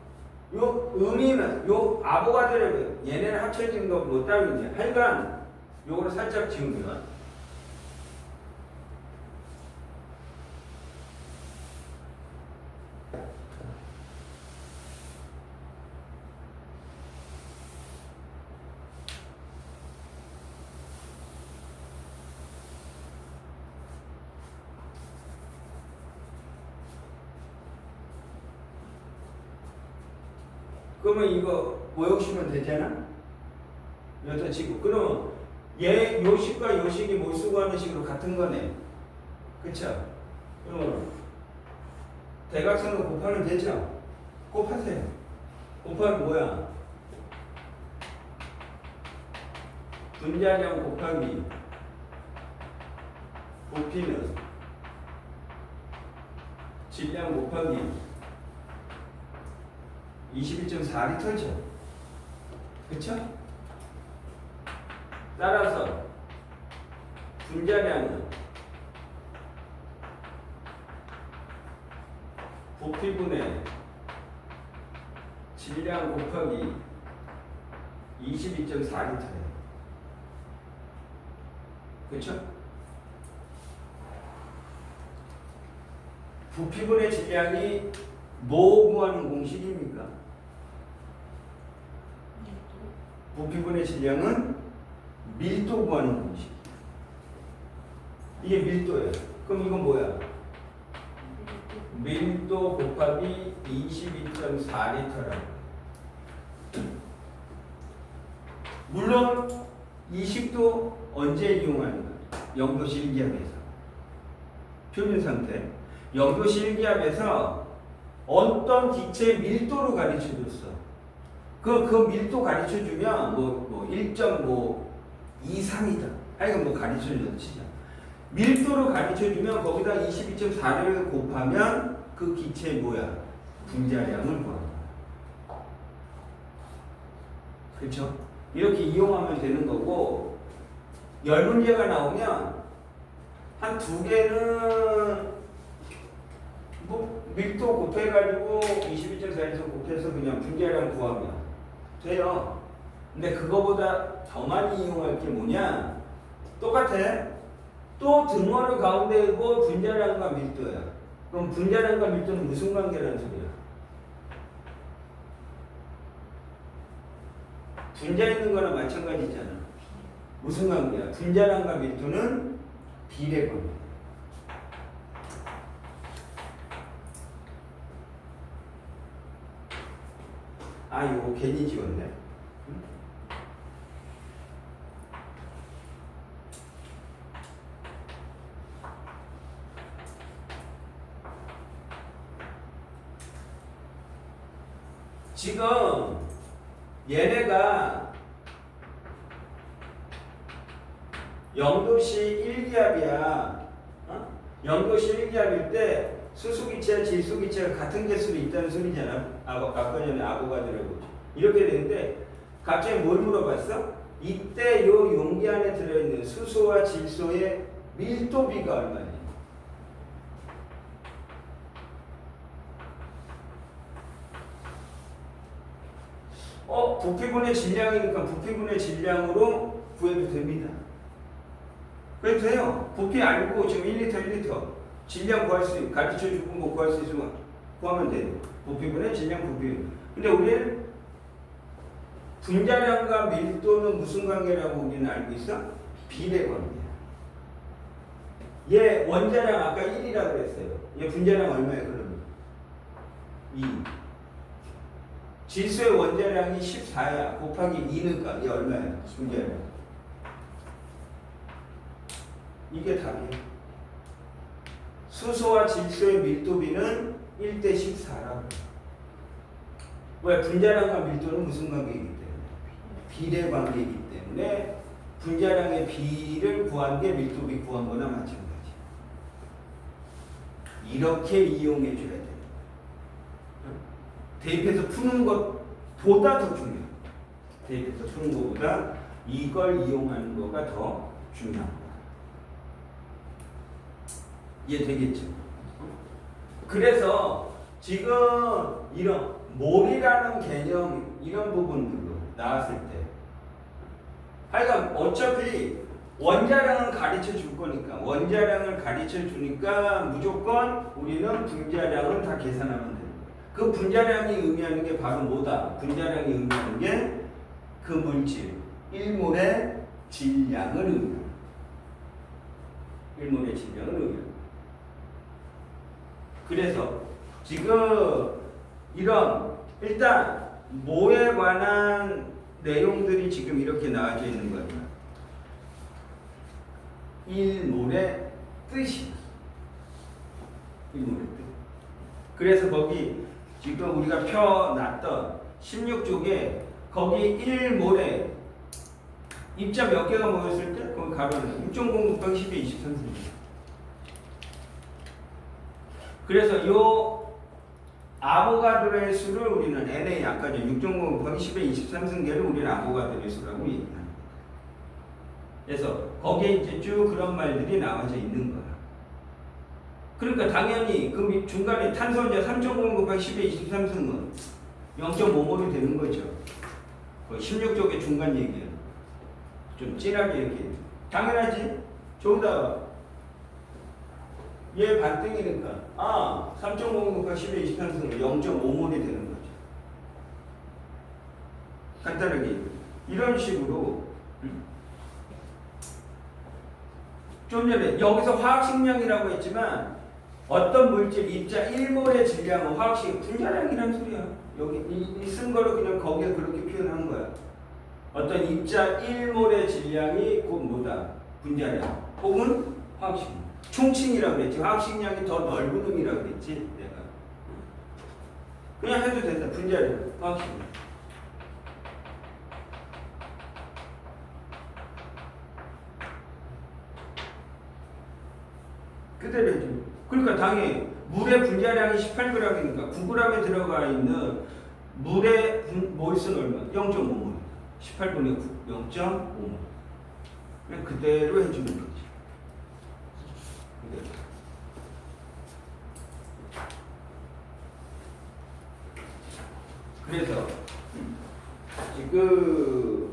요 의미는 요 아보가드로 얘네는 합쳐진 거 뭐 따로 있냐? 하여간 요거를 살짝 지우면 그러면 이거 모욕시면 되잖아? 여기다 치고 그러면 얘 요식과 요식이 몰수 구하는 식으로 같은 거네. 그쵸? 그러면 대각선으로 곱하면 되죠? 곱하세요. 곱하면 뭐야? 분자량 곱하기 부피는 질량 곱하기 21.4리터죠. 그쵸? 따라서 분자량은 부피분의 질량 곱하기 22.4리터예요. 그렇죠? 부피분의 질량이 뭐 구하는 공식입니까? 부피분의 질량은 밀도 구하는 공식. 이게 밀도예요. 그럼 이건 뭐야? 밀도 곱하기 22.4리터라고. 물론 이 식도 언제 이용하는 거야? 영도 실기압에서. 표준 상태. 영도 실기압에서 어떤 기체의 밀도로 가르쳐 줬어. 그 밀도 가르쳐 주면 뭐 1.5 이상이다. 하여간 뭐 가르쳐 줬다 치자. 밀도로 가르쳐 주면 거기다 22.4를 곱하면 그 기체의 뭐야? 분자량을 구한다. 그렇죠? 이렇게 이용하면 되는 거고, 열 문제가 나오면 한 두 개는 뭐 밀도 곱해가지고 22.4에서 곱해서 그냥 분자량 구하면 돼요. 근데 그거보다 더 많이 이용할 게 뭐냐? 똑같아. 또 등호를 가운데 두고 분자량과 밀도야. 그럼 분자량과 밀도는 무슨 관계라는 소리야? 분자 있는 거랑 마찬가지잖아. 무슨 관계야? 분자량과 밀도는 비례 관계. 아, 이거 괜히 지웠네. 응? 지금 얘네가 0도씨 1기압이야. 영도시 1기압일 때 수소기체와 질소기체가 같은 개수로 있다는 소리잖아. 아까 전에 아보가드로고 이렇게 되는데 갑자기 뭘 물어봤어? 이때 요 용기 안에 들어있는 수소와 질소의 밀도비가 얼마냐? 부피분의 질량이니까 부피분의 질량으로 구해도 됩니다. 그래도 돼요. 부피 알고 지금 1리터 1리터 질량 구할 수 가르쳐 주고 뭐 구할 수 있으면 구하면 돼요. 부피분의 질량 부피. 근데 우리는 분자량과 밀도는 무슨 관계라고 우리는 알고 있어? 비례 관계야. 얘 원자량 아까 1이라고 그랬어요. 얘 분자량 얼마예요 그러면? 2. 질소의 원자량이 14야. 곱하기 2니까 얘 얼마야? 분자량. 이게 답이에요. 수소와 질소의 밀도비는 1대 14라고. 왜? 분자량과 밀도는 무슨 관계이기 때문에? 비례 관계이기 때문에 분자량의 비를 구한 게 밀도비 구한 거나 마찬가지. 이렇게 이용해 줘야 돼요. 대입해서 푸는 것보다 더 중요해요. 대입해서 푸는 것보다 이걸 이용하는 거가 더 중요한 거예요. 이해되겠죠? 그래서 지금 이런 몰이라는 개념 이런 부분들로 나왔을 때 하여간 어차피 원자량은 가르쳐 줄 거니까 원자량을 가르쳐 주니까 무조건 우리는 분자량을 다 계산하면 돼요. 그 분자량이 의미하는 게 바로 뭐다? 분자량이 의미하는 게 그 물질 1몰의 질량을 의미합니다. 1몰의 질량을 의미합니다. 그래서 지금 이런 일단 뭐에 관한 내용들이 지금 이렇게 나와져 있는 거예요. 1몰의 뜻이 1몰의 뜻. 그래서 거기 지금 우리가 펴놨던 16쪽에 거기 1몰에 입자 몇 개가 모였을 때 거기 가로는 6.0 곱하기 10의 23cm. 그래서 요 아보가드로의 수를 우리는 NA 아까 전 6.0 곱하기 10의 23승계를 우리는 아보가드로의 수라고 얘기합니다. 그래서 거기에 이제 쭉 그런 말들이 나와져 있는 거야. 그러니까 당연히 그 중간에 탄소 혼자 3.5 곱하기 10의 23승은 0.5몰이 되는 거죠. 16쪽의 중간 얘기예요. 좀 진하게 이렇게. 당연하지? 저기다 얘 반등이니까 3.5 곱하기 10의 23승은 0.5몰이 되는 거죠. 간단하게 이런 식으로 좀 전에 여기서 화학식량이라고 했지만 어떤 물질 입자 1몰의 질량은 화학식 분자량이란 소리야. 여기 쓴 거를 그냥 거기에 그렇게 표현한 거야. 어떤 입자 1몰의 질량이 곧 뭐다? 분자량 혹은 화학식량. 총칭이라고 그랬지. 화학식량이 더 넓은 의미라고 그랬지. 내가 그냥 해도 된다. 분자량, 화학식량. 그대로 해줘. 그러니까 당연히 물의 분자량이 18g이니까 9g에 들어가 있는 물의 몰수는 얼마? 0.5몰. 18분의 9, 0.5몰. 그냥 그대로 해주는 거지. 그대로. 그래서 지금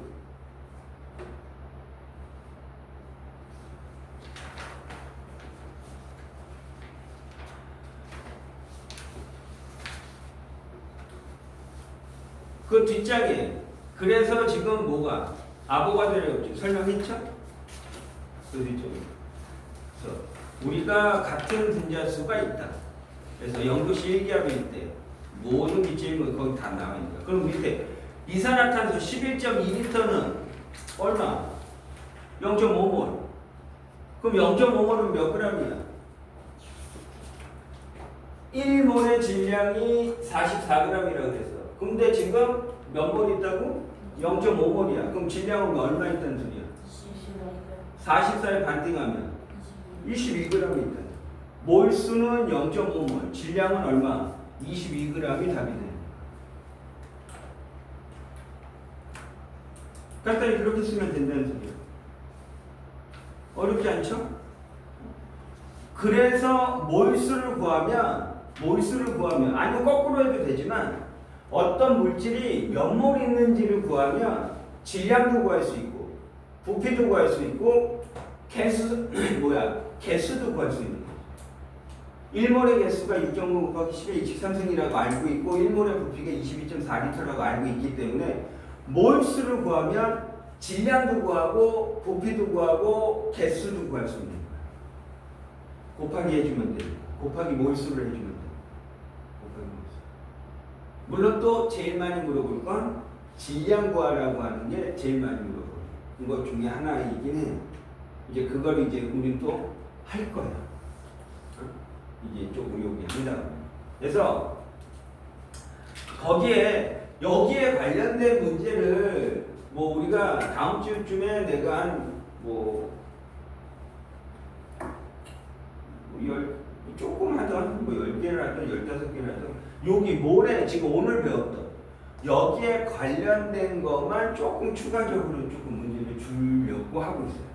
그 뒷장에 그래서 지금 뭐가 아보가드로 설명했죠? 그 뒷쪽에. 그래서 우리가 같은 분자수가 있다. 그래서 영도시 1기압일 때 모든 기체인 거기 다 나와있다. 그럼 밑에 이산화탄소 11.2리터는 얼마? 0.5몰. 그럼 0.5몰은 몇 g이야? 1몰의 질량이 44g이라고 그랬어. 근데 지금 몇 몰 있다고? 0.5몰이야. 그럼 질량은 얼마 있다는 소리야? 44에 반띵하면 22g이 있다. 몰수는 0.5몰, 질량은 얼마? 22g이 답이 돼. 간단히 그렇게 쓰면 된다는 소리야. 어렵지 않죠? 그래서 몰수를 구하면 아니면 거꾸로 해도 되지만 어떤 물질이 몇 몰 있는지를 구하면 질량도 구할 수 있고 부피도 구할 수 있고 개수도 구할 수 있는 거죠. 1몰의 개수가 6.5 곱하기 10의 23승이라고 알고 있고 1몰의 부피가 22.4리터라고 알고 있기 때문에 몰수를 구하면 질량도 구하고 부피도 구하고 개수도 구할 수 있는 거예요. 곱하기 해주면 돼요. 곱하기 몰수를 해주면 돼요. 물론 또 제일 많이 물어볼 건 질량 구하라고 하는 게 제일 많이 물어보는 것 중에 하나이긴 해. 이제 그걸 이제 우린 또 할 거야. 이제 조금 요기합니다. 그래서 여기에 관련된 문제를 뭐 우리가 다음 주쯤에 내가 한 조금 하던 10개를 하던 15개를 하던 여기 모레 지금 오늘 배웠던 여기에 관련된 것만 조금 추가적으로 조금 문제를 주려고 하고 있어요.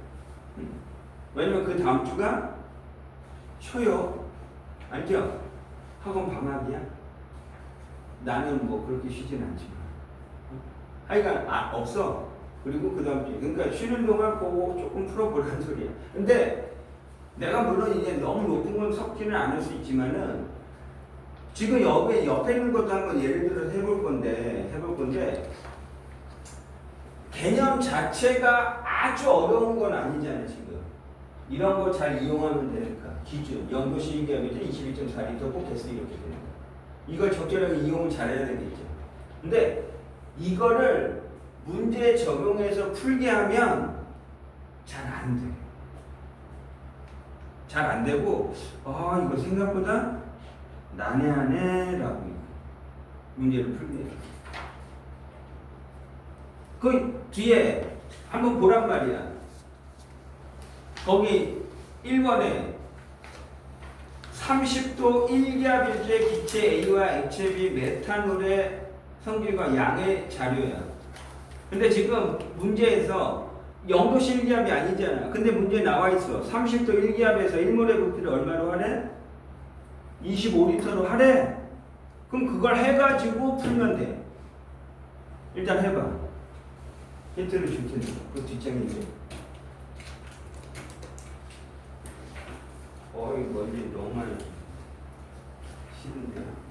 왜냐면 그 다음 주가 쉬어요. 알죠? 학원 방학이야. 나는 뭐 그렇게 쉬진 않지만 하여간 없어. 그리고 그 다음 주에 그러니까 쉬는 동안 그거 조금 풀어보라는 소리야. 근데 내가 물론 이제 너무 높은 건 섞지는 않을 수 있지만은 지금 여기 옆에 있는 것도 한번 예를 들어서 해볼 건데 개념 자체가 아주 어려운 건 아니잖아요. 지금 이런 거 잘 이용하면 되니까 기준 연도시 1기압이죠. 21.4리터 꼭 개수 이렇게 되는 거야. 이걸 적절하게 이용을 잘해야 되겠죠. 근데 이거를 문제에 적용해서 풀게 하면 잘 안 돼. 잘 안 되고 이거 생각보다 난해하네라고 문제를 풀게 해요. 그 뒤에 한번 보란 말이야. 거기 1번에 30도 1기압일 때 기체 A와 액체 B 메탄올의 성질과 양의 자료야. 근데 지금 문제에서 0도씨 1기압이 아니잖아. 근데 문제에 나와 있어. 30도 1기압에서 1몰의 부피를 얼마로 하래? 25리터로 하래. 그럼 그걸 해가지고 풀면 돼. 일단 해봐. 힌트를 줄 테니까. 그 뒷장에 있네. 어이, 멀리 너무 많이 싫은데.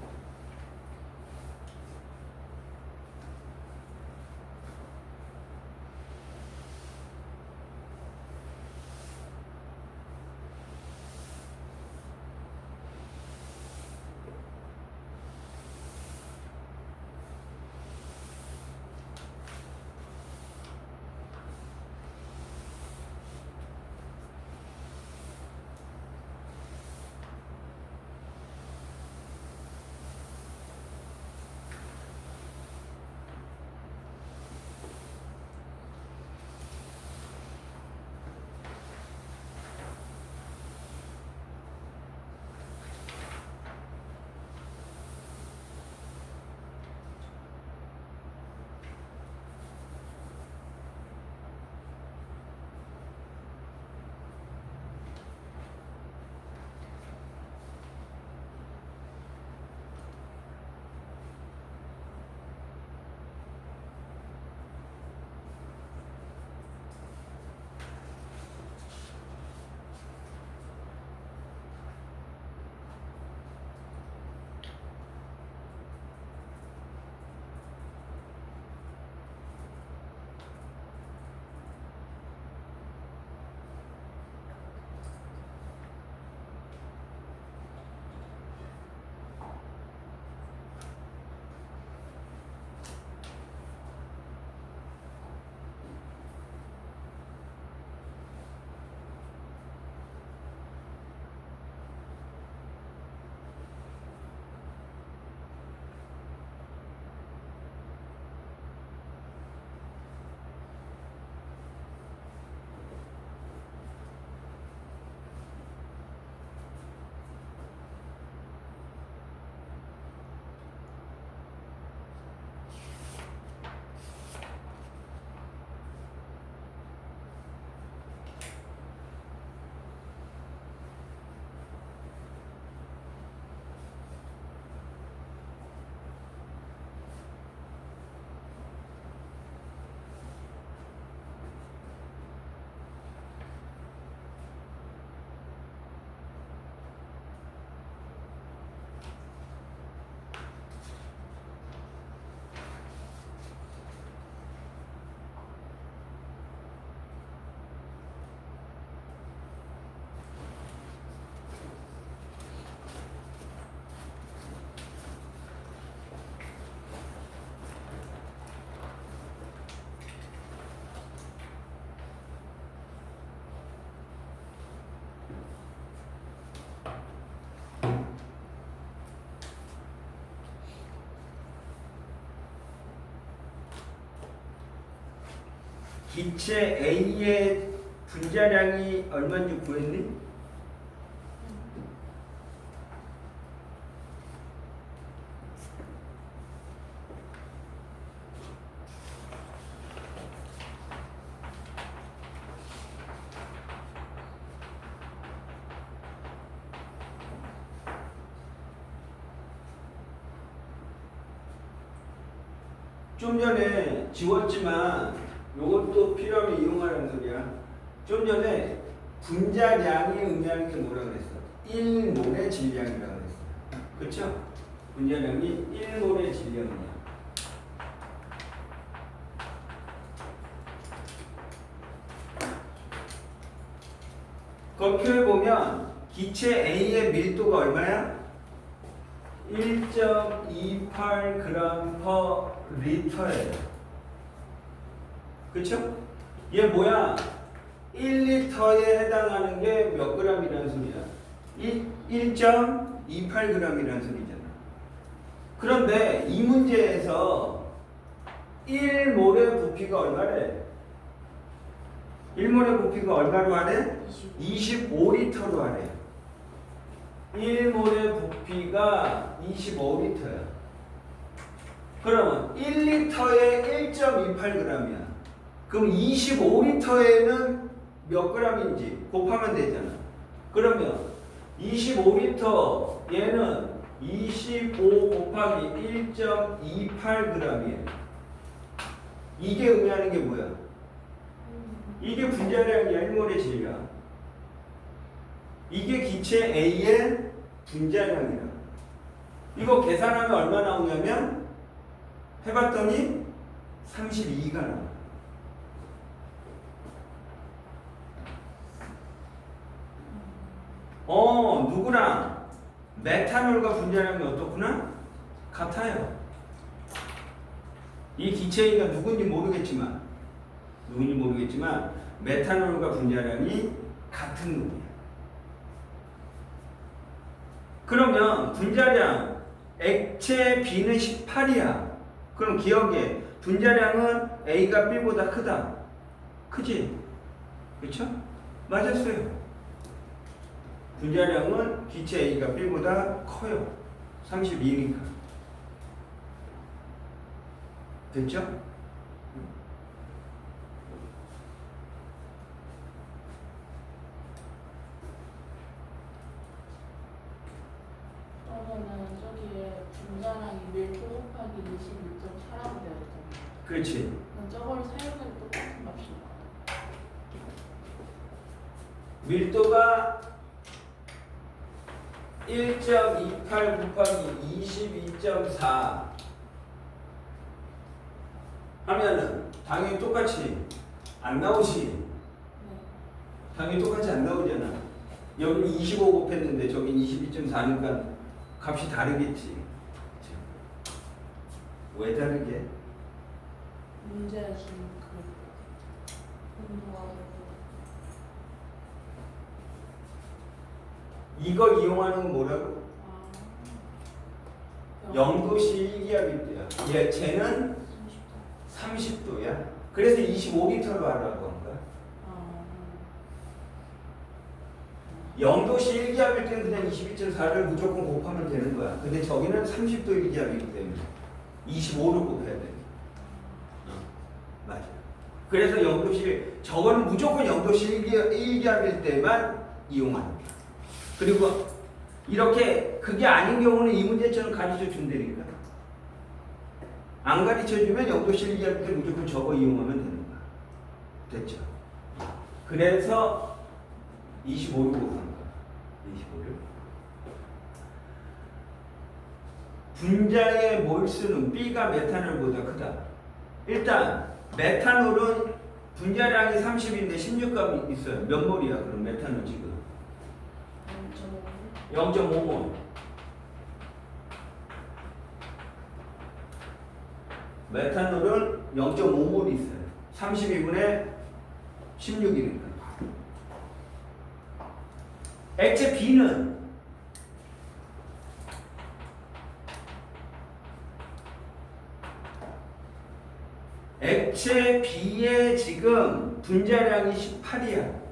기체 A의 분자량이 얼마인지 구했니? 좀 전에 지웠지만 요것도 필요하면 이용하라는 소리야. 좀 전에 분자량이 의미하는 게 뭐라 그랬어? 1몰의 질량이라고 그랬어. 그쵸? 분자량이 1몰의 질량이야. 거기에 보면 기체 A의 밀도가 얼마야? 1.28g/L예요. 그쵸? 얘 뭐야? 1리터에 해당하는 게 몇 g이라는 소리야? 1.28g이라는 소리잖아. 그런데 이 문제에서 1몰의 부피가 얼마래? 1몰의 부피가 얼마로 하래? 25리터로 하래. 1몰의 부피가 25리터야. 그러면 1리터에 1.28g이야. 그럼 25리터에는 몇 g인지 곱하면 되잖아. 그러면 25리터 얘는 25 곱하기 1.28g이에요. 이게 의미하는 게 뭐야? 이게 분자량이야. 1몰의 질량. 이게 기체 A의 분자량이야. 이거 계산하면 얼마 나오냐면 해봤더니 32가 나와. 누구랑? 메탄올과 분자량이 어떻구나? 같아요. 이 기체가 누군지 모르겠지만 메탄올과 분자량이 같은 놈이야. 그러면 분자량 액체 B는 18이야. 그럼 기억해. 분자량은 A가 B보다 크다. 크지? 그렇죠? 맞았어요. 분자량은 기체 A가 B보다 커요. 32니까. 됐죠? 그러면은 저기에 분자량이 밀도 곱하기 21.4라고 되어 있잖아요. 그렇지. 그럼 저걸 사용해도 똑같은 값이 나와요. 밀도가 1.28 곱하기 22.4 하면은 당연히 똑같이 안 나오지. 네. 당연히 똑같이 안 나오잖아. 여기는 25 곱했는데 저긴 22.4니까 값이 다르겠지. 왜 다르게? 문제에 준 온도가 이거 이용하는 건 뭐라고? 그 0도씨 1기압일 때야. 쟤는 30도야. 그래서 25리터로 하라고 한 거야. 0도씨 1기압일 때는 그냥 22.4를 무조건 곱하면 되는 거야. 근데 저기는 30도 1기압이기 때문에 25를 곱해야 돼. 맞아. 그래서 0도씨, 저거는 무조건 0도씨 1기압일 때만 이용하는 거야. 그리고 이렇게 그게 아닌 경우는 이 문제처럼 가르쳐 준다니까. 안 가르쳐 주면 0도씨 1기압일 때 무조건 저거 이용하면 되는 거야. 됐죠? 그래서 25를 곱한 거야. 25를. 분자의 몰수는 B가 메탄올보다 크다. 일단 메탄올은 분자량이 30인데 16값이 있어요. 몇 몰이야? 그럼 메탄올 지금 0.5몰. 메탄올은 0.5몰이 있어요. 32분의 16이니까. 액체 B는 액체 B의 지금 분자량이 18이야.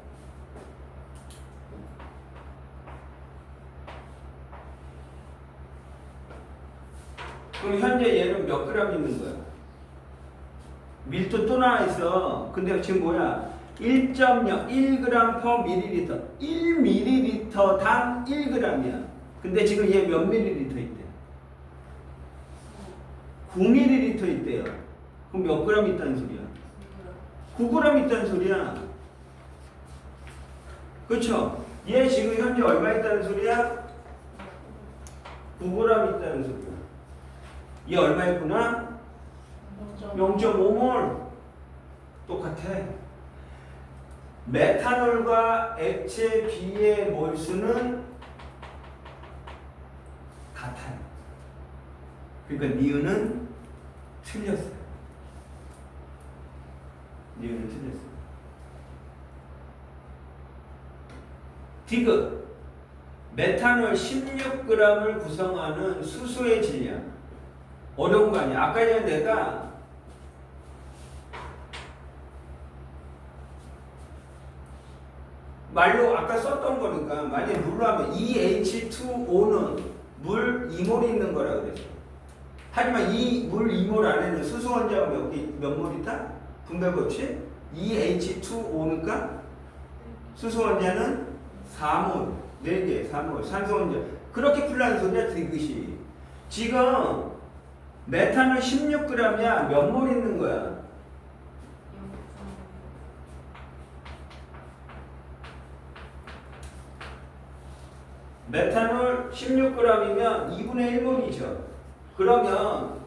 그럼 현재 얘는 몇 그램 있는 거야? 밀도 또 나와 있어. 근데 지금 뭐야? 1.0, 1g per 밀리리터. 1ml당 1g이야. 근데 지금 얘 몇 밀리리터 있대? 9ml 있대요. 그럼 몇 그램 있다는 소리야? 9g 있다는 소리야. 그렇죠? 얘 지금 현재 얼마 있다는 소리야? 9g 있다는 소리야. 얘 얼마 있구나? 0.5몰. 똑같아. 메탄올과 액체 B의 몰수는 같아요. 그러니까 니은은 틀렸어요. 니은은 틀렸어요. 디귿. 메탄올 16g을 구성하는 수소의 질량. 어려운 거 아니야. 아까 전에 내가 말로 아까 썼던 거니까 만약에 물로 하면 EH2O는 물 2몰이 있는 거라 그랬어. 하지만 이 물 2몰 안에는 수소 원자가 몇 몰 있다? 분배법칙 EH2O니까 수소 원자는 4몰. 4개, 3월, 산소원자. 그렇게 풀라는 소리야, 디귿이. 지금 메탄올 16g이야. 몇 몰 있는 거야? 메탄올 16g이면 2분의 1몰이죠. 그러면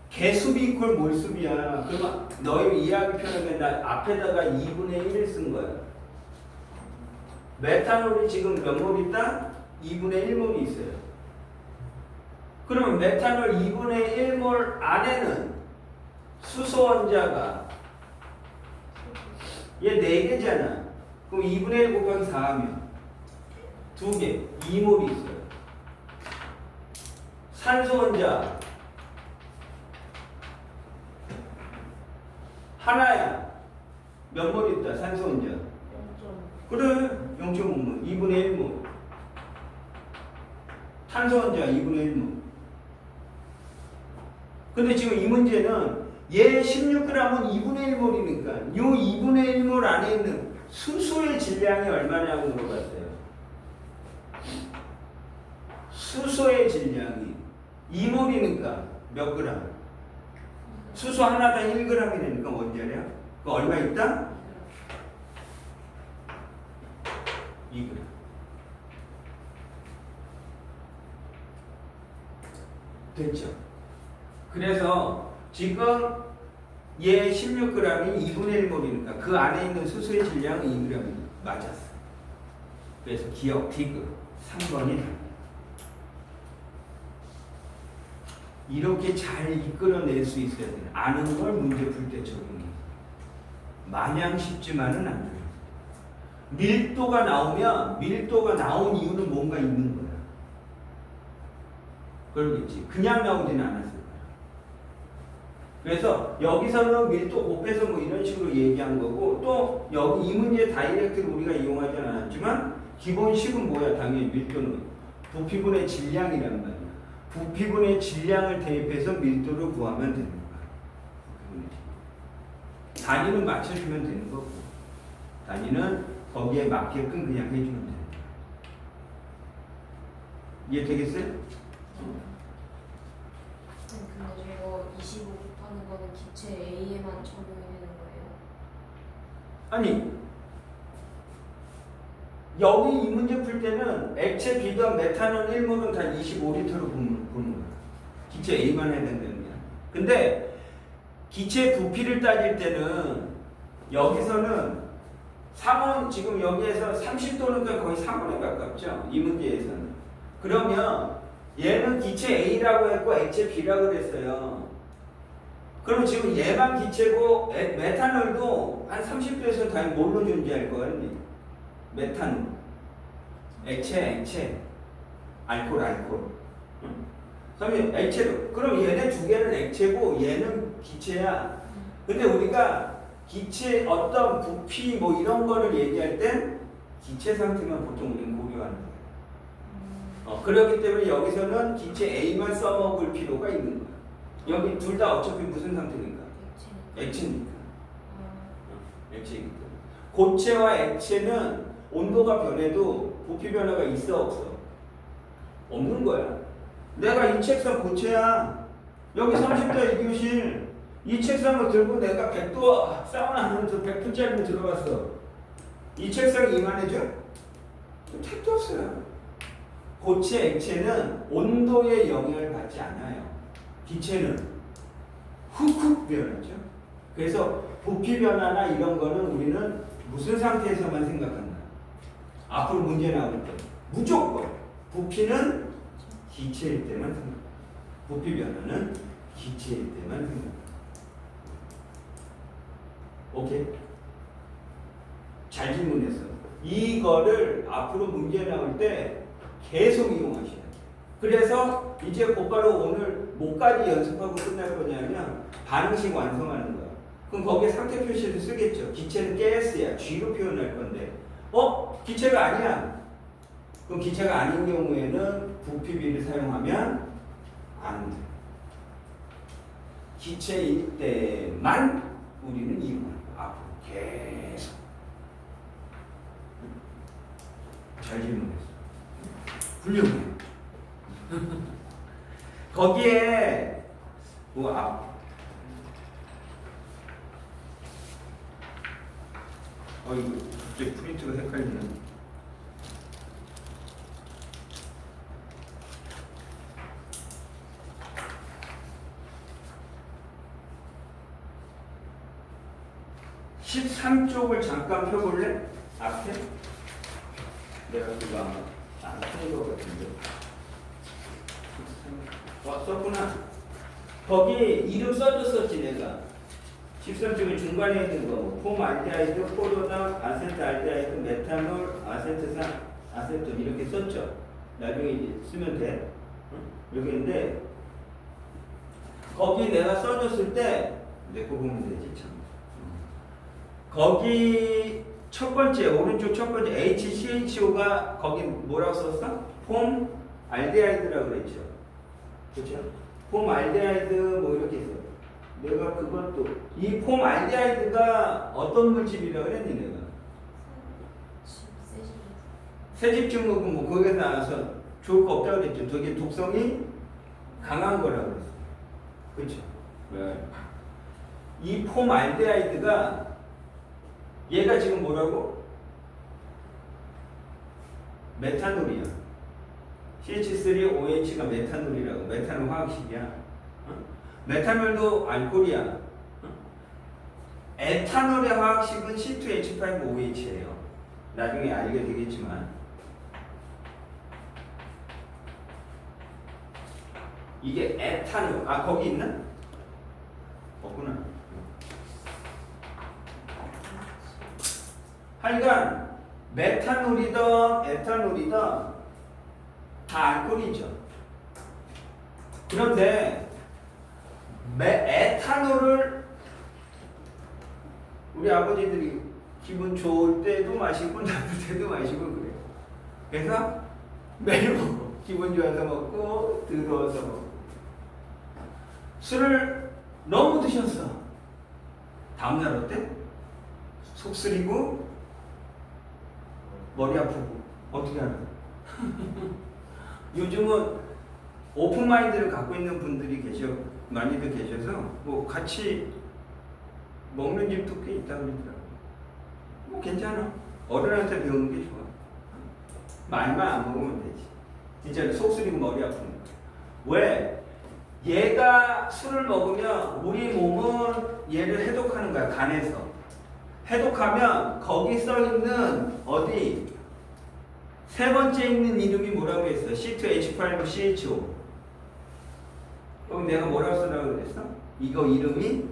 개수비 이퀄 몰수비야. 그러면 너희 이해하기 편하게 나 앞에다가 2분의 1을 쓴 거야. 메탄올이 지금 몇 몰 있다? 2분의 1몰이 있어요. 그러면 메탄올 2분의 1몰 안에는 수소 원자가 얘 4개잖아. 그럼 2분의 1 곱하기 4하면 2개, 2몰이 있어요. 산소 원자 하나야. 몇 몰 있다? 산소 원자. 0.5. 그래. 0.5몰. 2분의 1몰. 탄소 원자 2분의 1몰. 근데 지금 이 문제는 얘 16g은 2분의 1몰이니까 요 2분의 1몰 안에 있는 수소의 질량이 얼마냐고 물어봤어요. 수소의 질량이 2몰이니까 몇 그램? 수소 하나당 1g이 되니까 원자량. 그 얼마 있다? 2g. 됐죠? 그래서 지금 얘 16g이 2분의 1몰이니까 그 안에 있는 수소의 질량은 2g 맞았어. 그래서 기억 디귿 3번이 답니다. 이렇게 잘 이끌어낼 수 있어야 돼. 아는 걸 문제 풀 때 적용해. 마냥 쉽지만은 안 돼요. 밀도가 나오면 밀도가 나온 이유는 뭔가 있는 거야. 그러겠지. 그냥 나오지는 않았을 거야. 그래서 여기서는 밀도 곱해서 뭐 이런 식으로 얘기한 거고 또 여기 이 문제 다이렉트를 우리가 이용하지 않았지만 기본식은 뭐야? 당연히 밀도는 부피분의 질량이란 말이야. 부피분의 질량을 대입해서 밀도를 구하면 되는 거야. 단위는 맞춰주면 되는 거고 단위는 거기에 맞게끔 그냥 해주면 되는 거야. 이해되겠어요? 근데 저거 25 곱하는 거는 기체 A에만 적용이 되는 거예요? 아니 여기 이 문제 풀 때는 액체 비던 메탄올 1몰은 다 25리터로 보는 거야. 기체 A만 해야 된다는 거야. 근데 기체 부피를 따질 때는 여기서는 3원 지금 여기에서 30도니까 거의 3원에 가깝죠. 이 문제에서는. 그러면 얘는 기체 A라고 했고 액체 B라고 그랬어요. 그럼 지금 얘만 기체고 메탄올도 한 30도에서 다 뭘로 존재할 거예요? 메탄올, 액체, 알코올. 그러면 액체로. 그럼 얘네 두 개는 액체고 얘는 기체야. 근데 우리가 기체 어떤 부피 뭐 이런 거를 얘기할 땐 기체 상태만 보통 우리는 고려하는 거예요. 그렇기 때문에 여기서는 기체 A만 써먹을 필요가 있는 거야. 여기 둘 다 어차피 무슨 상태니까? 액체니까. 액체이기 때문에. 고체와 액체는 온도가 변해도 부피 변화가 있어 없어? 없는 거야. 내가 이 책상 고체야. 여기 30도 1교실 이 책상을 들고 내가 100도 사우나 하면서 100분짜리로 들어갔어. 이 책상이 이만해져? 택도 없어요. 고체, 액체는 온도의 영향을 받지 않아요. 기체는 훅훅 변하죠. 그래서 부피 변화나 이런 거는 우리는 무슨 상태에서만 생각한다. 앞으로 문제 나올 때 무조건 부피는 기체일 때만 생각한다. 부피 변화는 기체일 때만 생각한다. 오케이? 잘 질문했어. 이거를 앞으로 문제 나올 때 계속 이용하셔야 돼요. 그래서 이제 곧바로 오늘 뭐까지 연습하고 끝날 거냐면 반응식 완성하는 거야. 그럼 거기에 상태 표시를 쓰겠죠. 기체는 가스야. G로 표현할 건데 기체가 아니야. 그럼 기체가 아닌 경우에는 부피비를 사용하면 안 돼. 기체일 때만 우리는 이용하는 거야. 앞으로 계속. 잘 질문했어. 훌륭해. 거기에 뭐 이거 갑자기 프린트가 헷갈리네. (13쪽을) 잠깐 펴볼래? 앞에? 내가 그거 아마 안쓴것 같은데. 썼구나. 거기 이름 써줬었지 내가. 13쪽의 중간에 있는 거. 폼 알데하이드, 포도당, 아세트 알데하이드, 메탄올, 아세트산, 아세톤 이렇게 썼죠. 나중에 이제 쓰면 돼. 여기 있는데 거기 내가 써줬을 때 내 거 보면 되지 참. 거기 첫 번째 오른쪽 첫 번째 HCHO가 거기 뭐라고 썼어? 폼 알데하이드라고 그랬죠. 그렇죠? 폼 알데하이드 뭐 이렇게 써. 내가 그것도 이 폼 알데하이드가 어떤 물질이라고 그랬니 내가? 새집 증후군 뭐 거기에 나와서 좋을 거 없다고 그랬죠. 되게 독성이 강한 거라고 그랬어. 그렇죠? 네. 이 폼 알데하이드가 얘가 지금 뭐라고? 메탄올이야. CH3OH가 메탄올이라고. 메탄올 화학식이야. 어? 메탄올도 알코올이야. 어? 에탄올의 화학식은 C2H5OH예요. 나중에 알게 되겠지만 이게 에탄올. 거기 있나? 없구나. 하여간 메탄올이든 에탄올이든 다 알코올이죠. 그런데 에탄올을 우리 아버지들이 기분 좋을 때도 마시고 나쁠 때도 마시고 그래요. 그래서 매일 먹고 기분 좋아서 먹고 더러워서 먹고 술을 너무 드셨어. 다음날 어때? 속 쓰리고 머리 아프고 어떻게 하나? 요즘은 오픈 마인드를 갖고 있는 분들이 많이들 계셔서 뭐 같이 먹는 집도 꽤 있다고 그러더라고요. 뭐 괜찮아. 어른한테 배우는 게 좋아. 말만 안 먹으면 되지. 진짜 속 쓰리고 머리 아프는 거. 왜? 얘가 술을 먹으면 우리 몸은 얘를 해독하는 거야. 간에서. 해독하면 거기 써있는 어디 세 번째 있는 이름이 뭐라고 했어? C2H5CHO. 그럼 내가 뭐라고 쓰라고 그랬어? 이거 이름이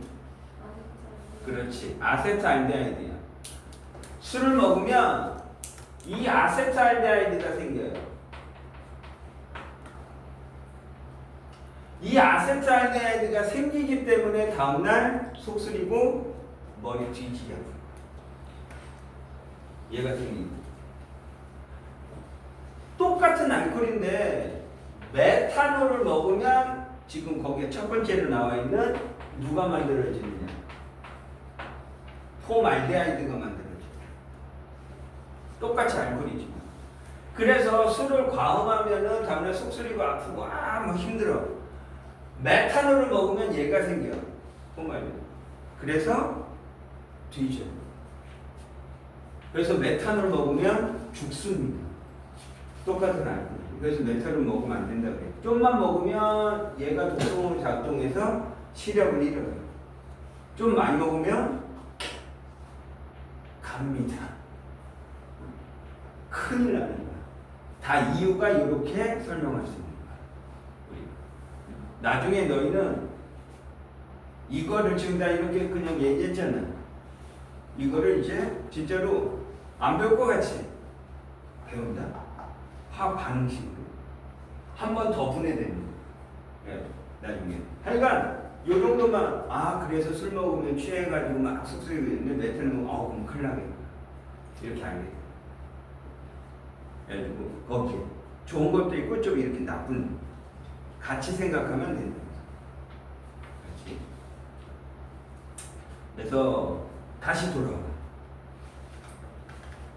그렇지. 아세트알데하이드야. 술을 먹으면 이 아세트알데하이드가 생겨요. 이 아세트알데하이드가 생기기 때문에 다음날 속 쓰리고 머리 뒤지게 하고 얘가 생깁니다. 똑같은 알코올인데 메탄올을 먹으면 지금 거기에 첫 번째로 나와 있는 누가 만들어지느냐? 폼알데하이드가 만들어져요. 똑같이 알코올이지만. 그래서 술을 과음하면은 다음날 속 쓰리고 아프고 막 힘들어. 메탄올을 먹으면 얘가 생겨. 폼알데하이드. 그래서 뒤져. 그래서 메탄올 먹으면 죽습니다. 똑같은 알코올. 그래서 메탄올 먹으면 안 된다 그래요. 좀만 먹으면 얘가 독성으로 작동해서 시력을 잃어요. 좀 많이 먹으면 갑니다. 큰일 나는 거야. 다 이유가 이렇게 설명할 수 있는 거야. 나중에 너희는 이거를 지금 다 이렇게 그냥 얘기했잖아. 이거를 이제 진짜로 안 배울 것 같이 배운다. 화학 반응식으로 한 번 더 분해되는 거야. 나중에. 하여간 요 정도만 그래서 술 먹으면 취해가지고 막 쑥쑥이고 있는데 메탄올 먹으면 그럼 큰일 나겠다. 이렇게 알게 돼. 그래가지고 거기에 좋은 것도 있고 좀 이렇게 나쁜 같이 생각하면 된다. 그렇지. 그래서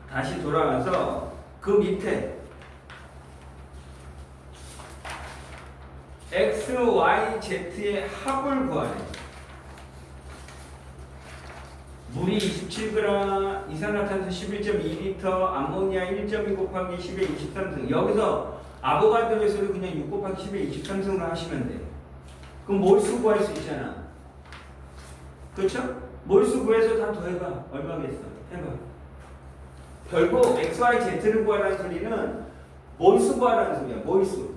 다시 돌아가서 그 밑에 X, Y, Z의 합을 구하래. 물이 27g, 이산화탄소 11.2L, 암모니아 1.2 곱하기 10의 23승. 여기서 아보가드로에서도 그냥 6 곱하기 10의 23승으로 하시면 돼. 그럼 몰수 구할 수 있잖아. 그렇죠? 몰수 구해서 다 더해봐. 얼마겠어? 해봐. 결국 X, Y, Z를 구하라는 소리는 몰수 구하라는 소리야. 몰수.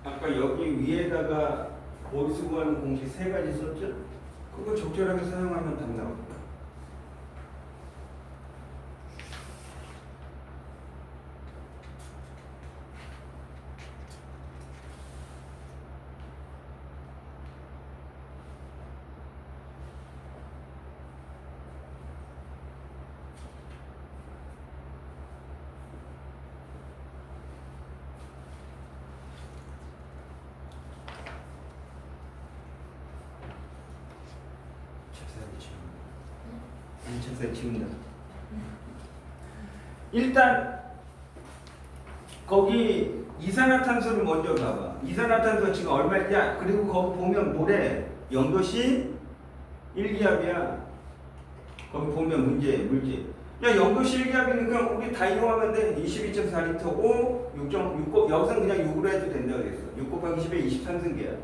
아까 여기 위에다가 몰수 구하는 공식 세 가지 썼죠? 그거 적절하게 사용하면 답 나옵니다. 잘 치운다. 일단 거기 이산화탄소를 먼저 봐봐. 이산화탄소 지금 얼마냐? 그리고 거기 보면 뭐래? 0도씨 1기압이야. 거기 보면 물질. 야 0도씨 1기압이니까 우리 다 이용하면 돼. 22.4L고 6.6 여기서는 그냥 6으로 해도 된다 그랬어. 6 곱하기 10에 23승계야.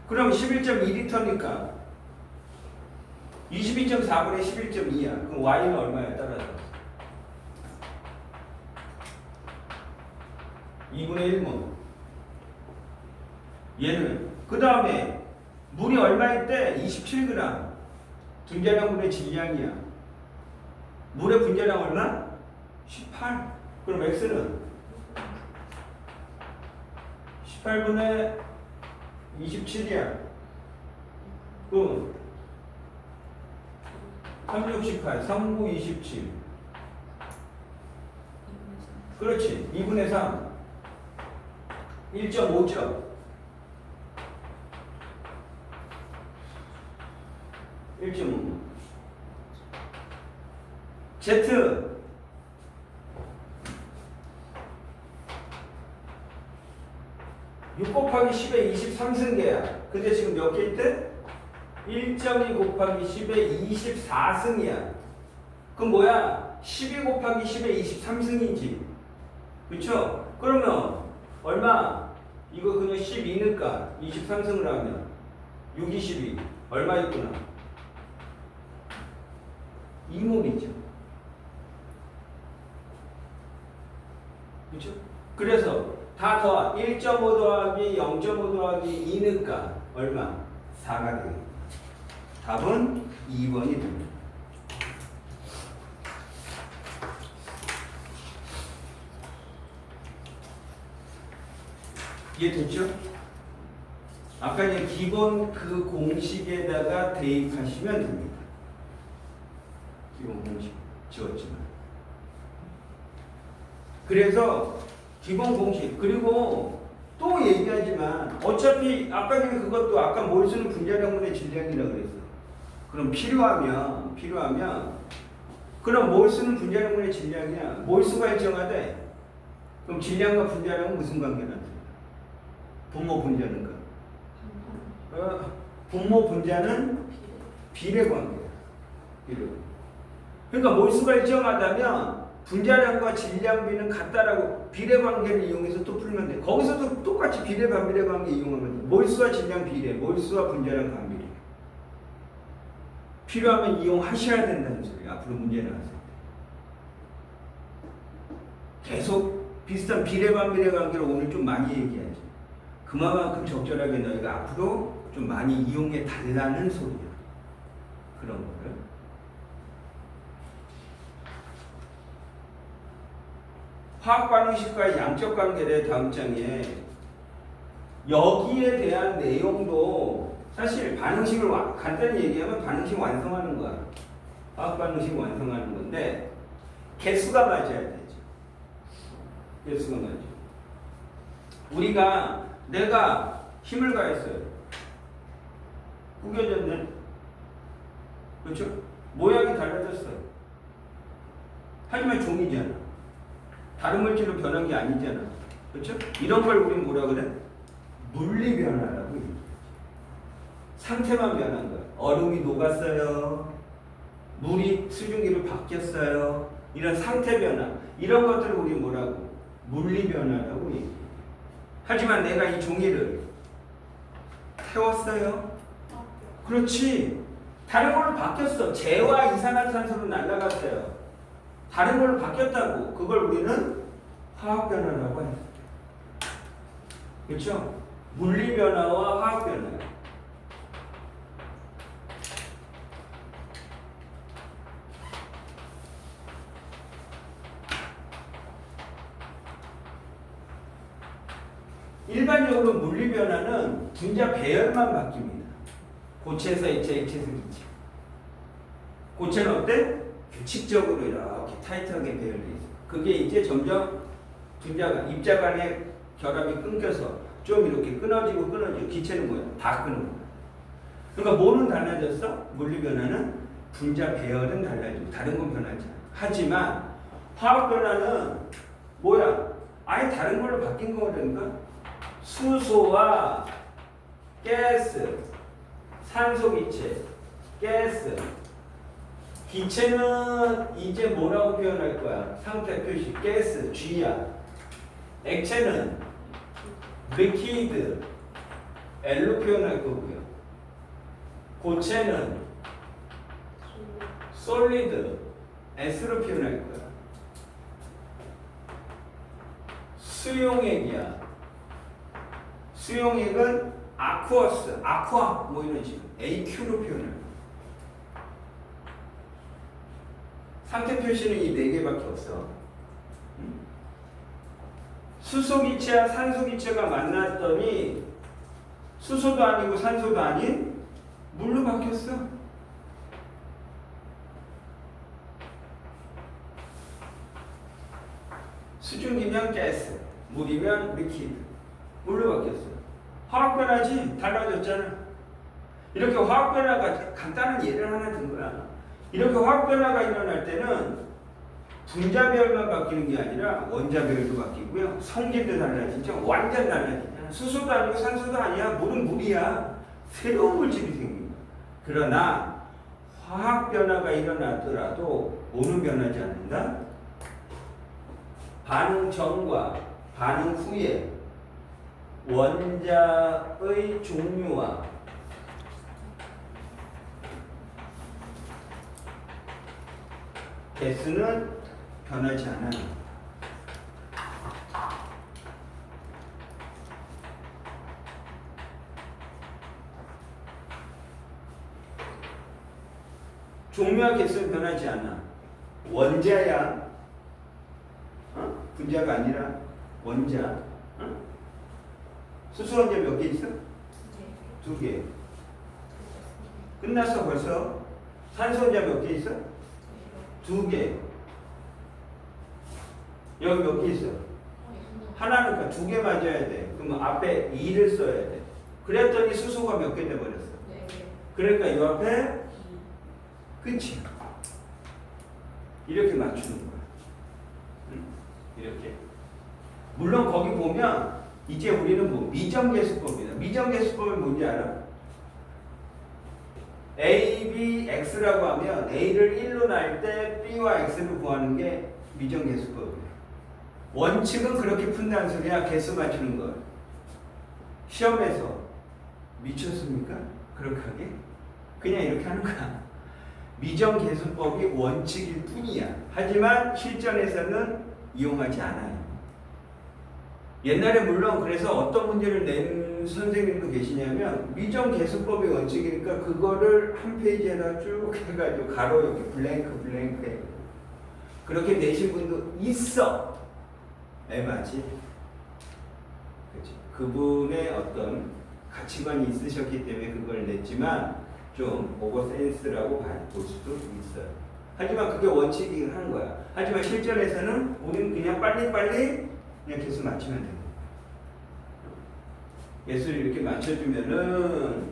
그럼 11.2L니까 22.4분의 11.2야. 그럼 y는 얼마야? 따라서 2분의 1모. 얘는 그 다음에 물이 얼마일 때? 27g. 분자량분의 질량이야. 물의 분자량 얼마? 18. 그럼 x는 18분의 27이야. 그럼 3, 6, 18, 3, 9, 27. 그렇지. 2분의 3. 1.5점. 1.5. Z. 6 곱하기 10의 23승계야. 근데 지금 몇 개 있대? 1.2 곱하기 10의 24승이야. 그럼 뭐야? 12 곱하기 10의 23승이지. 그쵸? 그러면 얼마? 이거 그냥 12니까 23승을 하면 6, 22 얼마 있구나? 2몰이죠. 그쵸? 그래서 다 더하 1.5 더하기 0.5 더하기 2니까 얼마? 4가 되겠다. 답은 2번이 됩니다. 이해됐죠? 아까 이제 기본 그 공식에다가 대입하시면 됩니다. 기본 공식 지웠지만. 그래서 기본 공식 그리고 또 얘기하지만 어차피 아까 전에 그것도 아까 몰수는 분자량분의 질량이라고 그랬어. 그럼 필요하면 그럼 몰수는 분자량분의 질량이야. 몰수가 일정하대. 그럼 질량과 분자량은 무슨 관계가 나타나? 분모 분자는 분모 분자는 비례 관계야. 비례. 그러니까 몰수가 일정하다면 분자량과 질량비는 같다라고 비례 관계를 이용해서 또 풀면 돼. 거기서도 똑같이 비례 반비례 관계 이용하면 돼. 몰수와 질량 비례, 몰수와 분자량 반비례. 필요하면 이용하셔야 된다는 소리야. 앞으로 문제 나왔을 때. 계속 비슷한 비례 반비례 관계를 오늘 좀 많이 얘기하지. 그만큼 적절하게 너희가 앞으로 좀 많이 이용해 달라는 소리야. 그런 거를. 화학 반응식과의 양적 관계에 다음 장에 여기에 대한 내용도 사실 반응식을 간단히 얘기하면 반응식 완성하는 거야. 화학 반응식 완성하는 건데 개수가 맞아야 되죠. 개수가 맞아. 내가 힘을 가했어요. 구겨졌네. 그렇죠? 모양이 달라졌어요. 하지만 종이잖아. 다른 물질로 변한 게 아니잖아. 그렇죠? 이런 걸 우리는 뭐라 그래? 물리 변화라고 얘기해. 상태만 변한 거야. 얼음이 녹았어요. 물이 수증기로 바뀌었어요. 이런 상태 변화. 이런 것들을 우리 뭐라고? 물리 변화라고 얘기해. 하지만 내가 이 종이를 태웠어요. 그렇지. 다른 걸로 바뀌었어. 재와 이산화탄소로 날아갔어요. 다른 걸로 바뀌었다고. 그걸 우리는 화학 변화라고 해요. 그렇죠? 물리 변화와 화학 변화. 일반적으로 물리 변화는 분자 배열만 바뀝니다. 고체에서 액체, 액체에서 기체. 고체는 어때? 규칙적으로 이렇게 타이트하게 배열돼 있어. 그게 이제 점점 분자가 입자 간의 결합이 끊겨서 좀 이렇게 끊어지고. 기체는 뭐야? 다 끊는 거야. 그러니까 뭐는 달라졌어? 물리 변화는 분자 배열은 달라지고 다른 건 변하지 않아. 하지만 화학 변화는 뭐야? 아예 다른 걸로 바뀐 거라니까. 수소와 가스, 산소 기체, 가스. 기체는 이제 뭐라고 표현할 거야? 상태 표시, 가스, G야. 액체는 리퀴드, L로 표현할 거고요. 고체는 솔리드, S로 표현할 거야. 수용액이야. 수용액은 아쿠어스, 아쿠아 뭐 이런 식으로 AQ로 표현해요. 상태 표시는 이 네 개밖에 없어. 수소기체와 산소기체가 만났더니 수소도 아니고 산소도 아닌 물로 바뀌었어. 수증기면 가스, 물이면 리퀴드, 물로 바뀌었어. 화학 변화지 달라졌잖아. 이렇게 화학 변화가 간단한 예를 하나 든 거야. 이렇게 화학 변화가 일어날 때는 분자별만 바뀌는 게 아니라 원자별도 바뀌고요. 성질도 달라지죠. 완전 달라지잖아. 수소도 아니고 산소도 아니야. 물은 물이야. 새로운 물질이 생깁니다. 그러나 화학 변화가 일어나더라도 뭐는 변하지 않는다? 반응 전과 반응 후에 원자의 종류와 개수는 변하지 않아요. 종류와 개수는 변하지 않아. 원자야. 분자가 아니라 원자. 수소 원자 몇 개 있어? 2개. 끝났어 벌써. 산소 원자 몇 개 있어? 2개. 여기 몇 개 있어? 하나니까 2개 맞아야 돼. 그러면 앞에 2를 써야 돼. 그랬더니 수소가 몇 개 돼버렸어? 그러니까 이 앞에 끝이야. 이렇게 맞추는 거야. 이렇게. 물론 거기 보면 이제 우리는 뭐 미정계수법이다. 미정계수법은 뭔지 알아? A, B, X라고 하면 A를 1로 날 때 B와 X를 구하는 게 미정계수법이에요. 원칙은 그렇게 푼다는 소리야. 개수 맞추는 걸. 시험에서 미쳤습니까? 그렇게 하게? 그냥 이렇게 하는 거야. 미정계수법이 원칙일 뿐이야. 하지만 실전에서는 이용하지 않아요. 옛날에 물론 그래서 어떤 문제를 낸 선생님도 계시냐면 미정계수법이 원칙이니까 그거를 한 페이지에다 쭉 해가지고 가로 이렇게 블랭크 해. 그렇게 내신 분도 있어. 맞지? 그치? 그분의 어떤 가치관이 있으셨기 때문에 그걸 냈지만 좀 오버센스라고 볼 수도 있어요. 하지만 그게 원칙이긴 한 거야. 하지만 실전에서는 우리는 그냥 빨리빨리 그냥 개수 맞추면 돼. 개수를 이렇게 맞춰주면은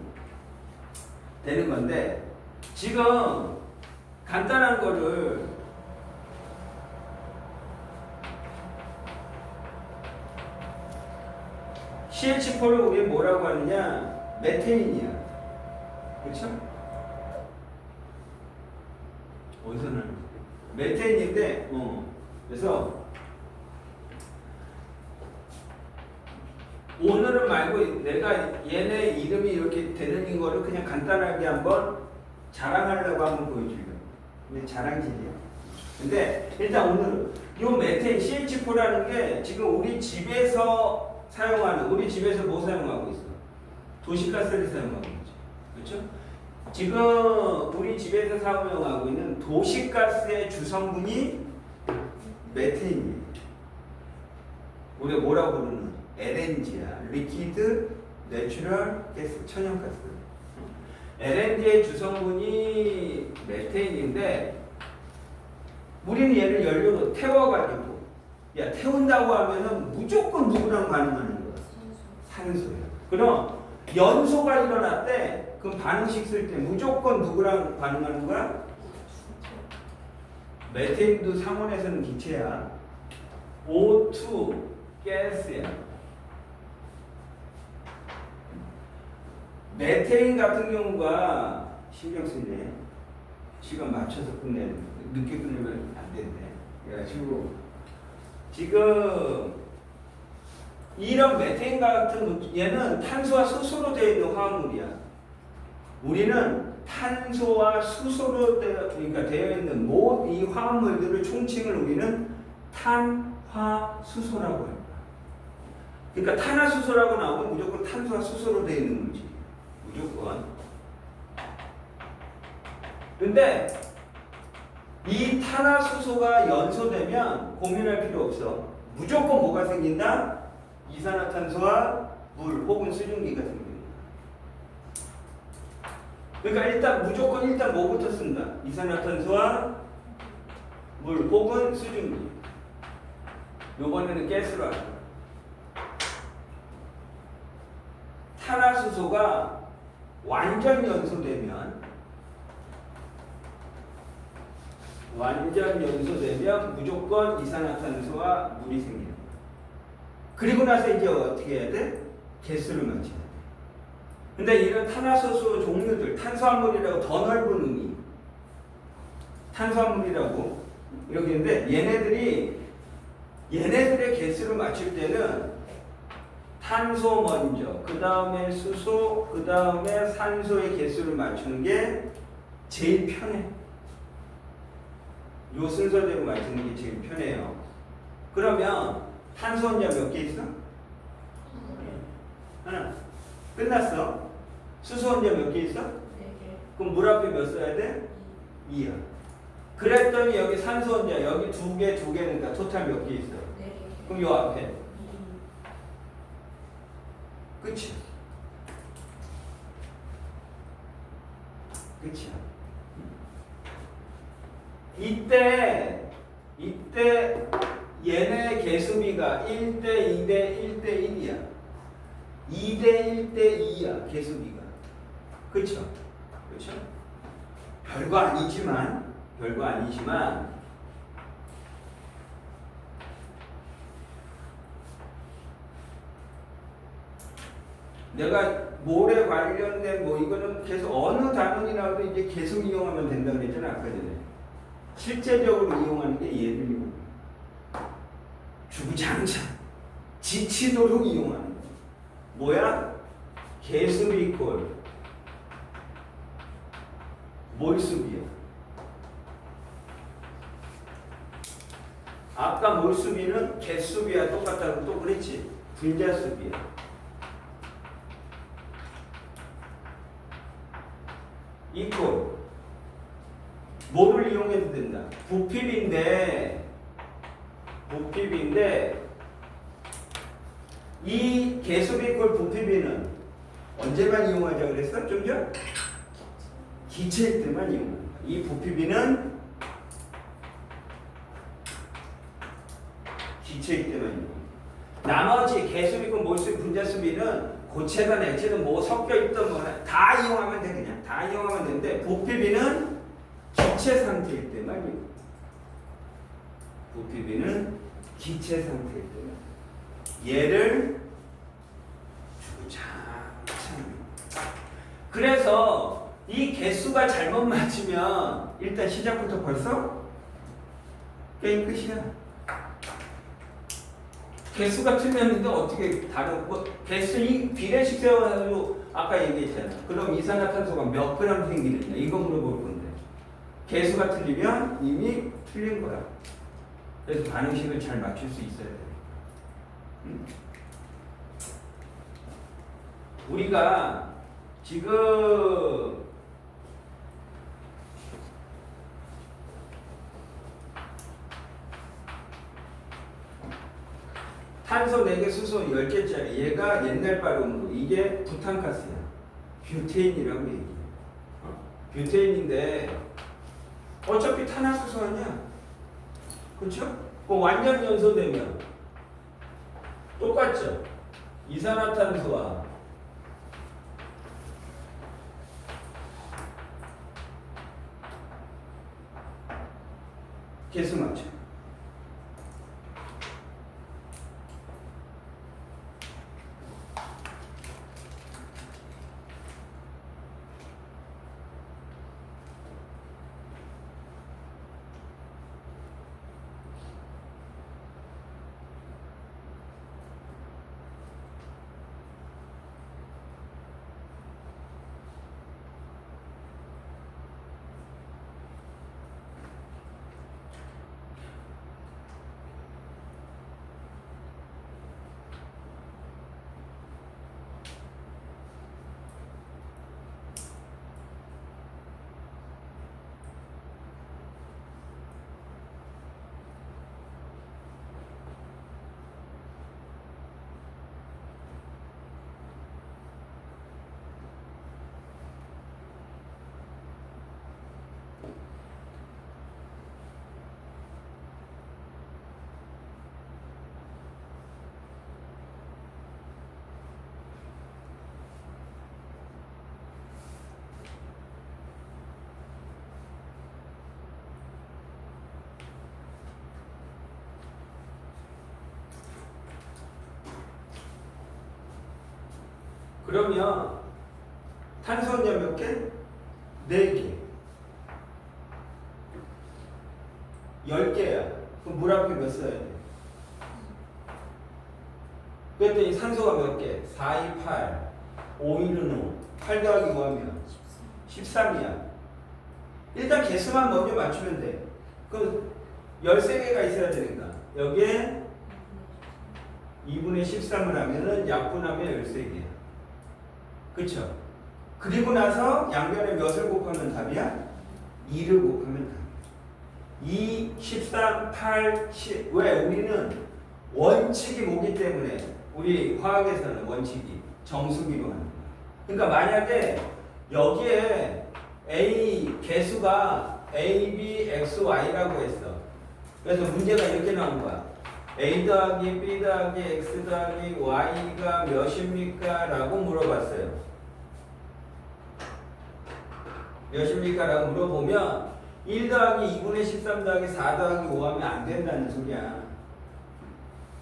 되는 건데 지금 간단한 거를 CH4를 우리 뭐라고 하느냐? 메테인이야. 그렇죠? 어디서 나는 메테인인데, 그래서 오늘은 말고 내가 얘네 이름이 이렇게 되는 거를 그냥 간단하게 한번 자랑하려고 한번 보여주려고. 근데 자랑질이야. 근데 일단 오늘은 이 메테인 CH4라는 게 지금 우리 집에서 사용하는, 우리 집에서 뭐 사용하고 있어? 도시가스를 사용하고 있죠. 그렇죠? 지금 우리 집에서 사용하고 있는 도시가스의 주성분이 메테인이에요. 우리가 뭐라고 부르는? LNG야. 리퀴드 내추럴 가스, 천연가스. LNG의 주성분이 메테인인데 우리는 얘를 연료로 태워가지고 태운다고 하면은 무조건 누구랑 반응하는 거야? 산소야. 그럼 연소가 일어났대. 그럼 반응식 쓸 때 무조건 누구랑 반응하는 거야? 메테인도 상온에서는 기체야. O2 가스야. 메테인 같은 경우가 신경 쓰네. 시간 맞춰서 끝내. 늦게 끝내면 안 된대. 그래가지고 지금 이런 메테인 같은 얘는 탄소와 수소로 되어 있는 화합물이야. 우리는 탄소와 수소로 되어 있는 모든 이 화합물들을 총칭을 우리는 탄화수소라고 합니다. 그러니까 탄화수소라고 나오면 무조건 탄소와 수소로 되어 있는 물질. 무조건. 근데 이 탄화수소가 연소되면 고민할 필요 없어. 무조건 뭐가 생긴다? 이산화탄소와 물 혹은 수증기가 생긴다. 그러니까 일단 뭐부터 쓴다? 이산화탄소와 물 혹은 수증기. 요번에는 가스로 하자. 탄화수소가 완전 연소되면 무조건 이산화탄소와 물이 생깁니다. 그리고 나서 이제 어떻게 해야 돼? 가스를 맞춰야 돼. 근데 이런 탄화수소 종류들, 탄수화물이라고 더 넓은 의미, 탄수화물이라고 이렇게 있는데 얘네들의 개수를 맞출 때는 탄소 먼저, 그 다음에 수소, 그 다음에 산소의 개수를 맞추는 게 제일 편해. 요 순서대로 맞추는 게 제일 편해요. 그러면 탄소 혼자 몇 개 있어? 하나. 끝났어. 수소 혼자 몇 개 있어? 4개. 그럼 물 앞에 몇 써야 돼? 2야. 그랬더니 여기 산소 혼자 여기 2개니까 토탈 몇 개 있어? 4개. 그럼 요 앞에 2. 끝이야. 끝이야. 이때 얘네 개수비가 1대 2대 1대 1이야. 2대 1대 2야. 개수비가. 그쵸? 그쵸? 별거 아니지만 내가 몰에 관련된 뭐 이거는 계속 어느 단원이 나와도 이제 계속 이용하면 된다고 그랬잖아 아까 전에. 실제적으로 이용하는 게 얘를 이용. 주구장창 지치도록 이용하는 거. 뭐야? 개수비 이퀄 몰수비야. 아까 몰수비는 개수비와 똑같다고 또 그랬지. 분자수비야. 이퀄 뭐를 이용해도 된다. 부피비인데 이 개수비 이퀄 부피비는 언제만 이용하자 그랬어? 좀 전? 기체일 때만 이용한다. 이 부피비는 기체일 때만 이용한다. 나머지 개수비 이퀄 몰수비 분자수비는 고체든 액체든 뭐 섞여 있던 뭐 다 이용하면 돼. 그냥 다 이용하면 되는데 부피비는 기체 상태일 때만 이용. 부피비는 기체 상태일 때만. 얘를 주구장창. 그래서 이 개수가 잘못 맞추면 일단 시작부터 벌써 게임 끝이야. 개수가 틀렸는데 어떻게 다른 뭐 개수 이 비례식 세워가지고 아까 얘기했잖아. 그럼 이산화탄소가 몇 그램 생기느냐 이거 물어볼 건데 개수가 틀리면 이미 틀린 거야. 그래서 반응식을 잘 맞출 수 있어야 돼. 우리가 지금 탄소 4개, 수소 10개짜리 얘가 옛날 발음으로 이게 부탄가스야. 뷰테인이라고 얘기해. 뷰테인인데 어차피 탄화수소 아니야. 그렇죠? 그 완전 연소되면 똑같죠? 이산화탄소와 개수 맞죠? 그러면 탄소는 몇 개? 4개. 10개야. 그럼 물 앞에 몇 써야 돼? 그랬더니 산소가 몇 개? 4, 2, 8. 5, 1은 5. 8 더하기 5 하면 13이야. 일단 개수만 먼저 맞추면 돼. 그럼 13개가 있어야 되니까. 여기에 2분의 13을 하면은 약분하면 13개야. 그쵸? 그리고 나서 양변에 몇을 곱하면 답이야? 2를 곱하면 답이야. 2, 13, 8, 10. 왜? 우리는 원칙이 뭐기 때문에 우리 화학에서는 원칙이 정수기로 하는 거야. 그러니까 만약에 여기에 A 개수가 A, B, X, Y라고 했어. 그래서 문제가 이렇게 나온 거야. A 더하기 B 더하기 X 더하기 Y가 몇입니까? 라고 물어봤어요. 몇입니까? 라고 물어보면 1 더하기 2분의 13 더하기 4 더하기 5 하면 안 된다는 소리야.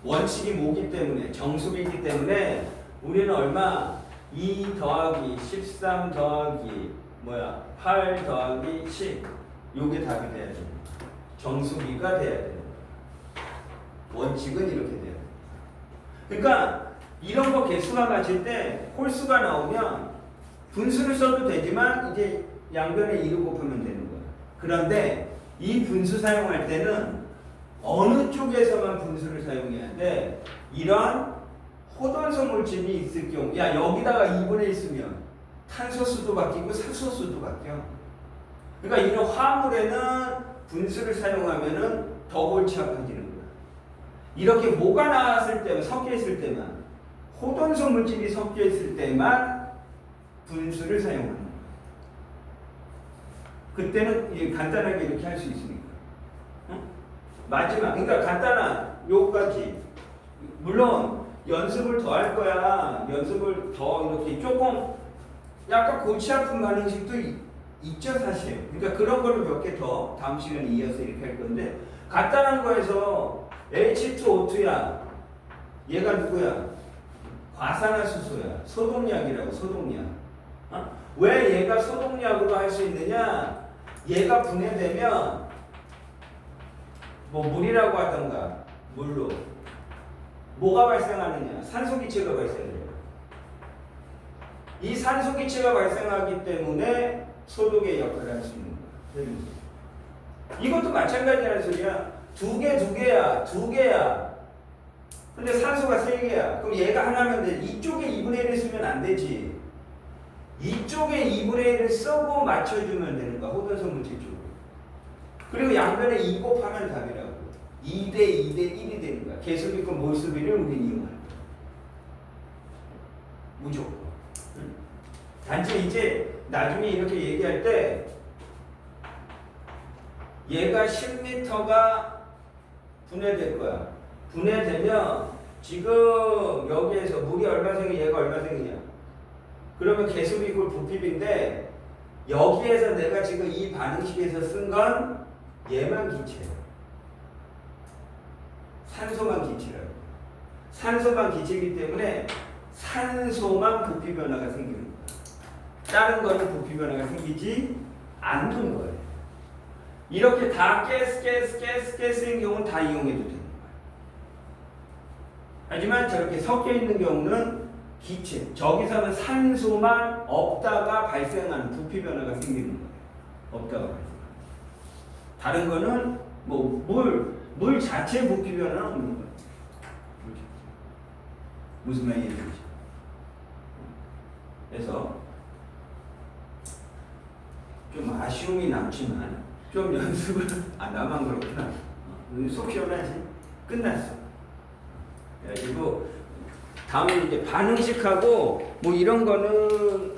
원칙이 뭐기 때문에 정수기이기 때문에 우리는 얼마? 2 더하기 13 더하기 8 더하기 10 요게 답이 돼야 됩니다. 정수기가 돼야 돼요. 원칙은 이렇게 돼요. 그러니까 이런 거 개수가 맞을 때 홀수가 나오면 분수를 써도 되지만 이제 양변에 2를 곱하면 되는 거야. 그런데 이 분수 사용할 때는 어느 쪽에서만 분수를 사용해야 돼? 이런 호돈소 물질이 있을 경우, 야 여기다가 2분의 1 쓰면 탄소수도 바뀌고 산소수도 바뀌어. 그러니까 이런 화물에는 분수를 사용하면은 더 골치 아파지는 거야. 이렇게 뭐가 나왔을 때만, 섞여 있을 때만, 호돈소 물질이 섞여 있을 때만 분수를 사용하는 거야. 그때는 간단하게 이렇게 할 수 있으니까. 응? 마지막, 그러니까 간단한 요까지. 물론 연습을 더 할 거야. 연습을 더 이렇게 조금 약간 골치 아픈 반응식도 있죠 사실. 그러니까 그런 거를 몇 개 더 다음 시간에 이어서 이렇게 할 건데 간단한 거에서 H2O2야. 얘가 누구야? 과산화수소야. 소독약이라고 소독약. 어? 왜 얘가 소독약으로 할 수 있느냐? 얘가 분해되면 뭐 물이라고 하던가 물로 뭐가 발생하느냐? 산소기체가 발생해요. 이 산소기체가 발생하기 때문에 소독의 역할을 할 수 있는 거야. 이것도 마찬가지라는 소리야. 두 개야. 근데 산소가 3개야. 그럼 얘가 하나면 돼. 이쪽에 2분의 1을 쓰면 안 되지. 이쪽에 2분의 1을 쓰고 맞춰주면 되는 거야. 호돈소 물질 쪽으로. 그리고 양변에 2 곱하면 답이라고. 2대 2대 1이 되는 거야. 개수비권 몰수비를 우리는 이용하는 거야. 무조건. 단지 이제 나중에 이렇게 얘기할 때 얘가 10m가 분해될 거야. 분해되면 지금 여기에서 물이 얼마 생겨, 얘가 얼마 생기냐? 그러면 개수비 이꼴 부피비인데 여기에서 내가 지금 이 반응식에서 쓴 건 얘만 기체야. 산소만 기체라고. 산소만 기체이기 때문에 산소만 부피 변화가 생기는 거야. 다른 거는 부피 변화가 생기지 않는 거예요. 이렇게 다 가스인 경우는 다 이용해도 되는 거예요. 하지만 저렇게 섞여 있는 경우는 기체, 저기서는 산소만 없다가 발생하는 부피 변화가 생기는 거예요. 없다가 발생하는. 다른 거는 뭐 물 자체 부피 변화는 없는 거예요. 무슨 말인지 이해되죠? 그래서 좀 아쉬움이 남지만 좀 연습을 나만 그렇구나. 속 시원하지? 끝났어. 그리고 다음에 이제 반응식하고 뭐 이런 거는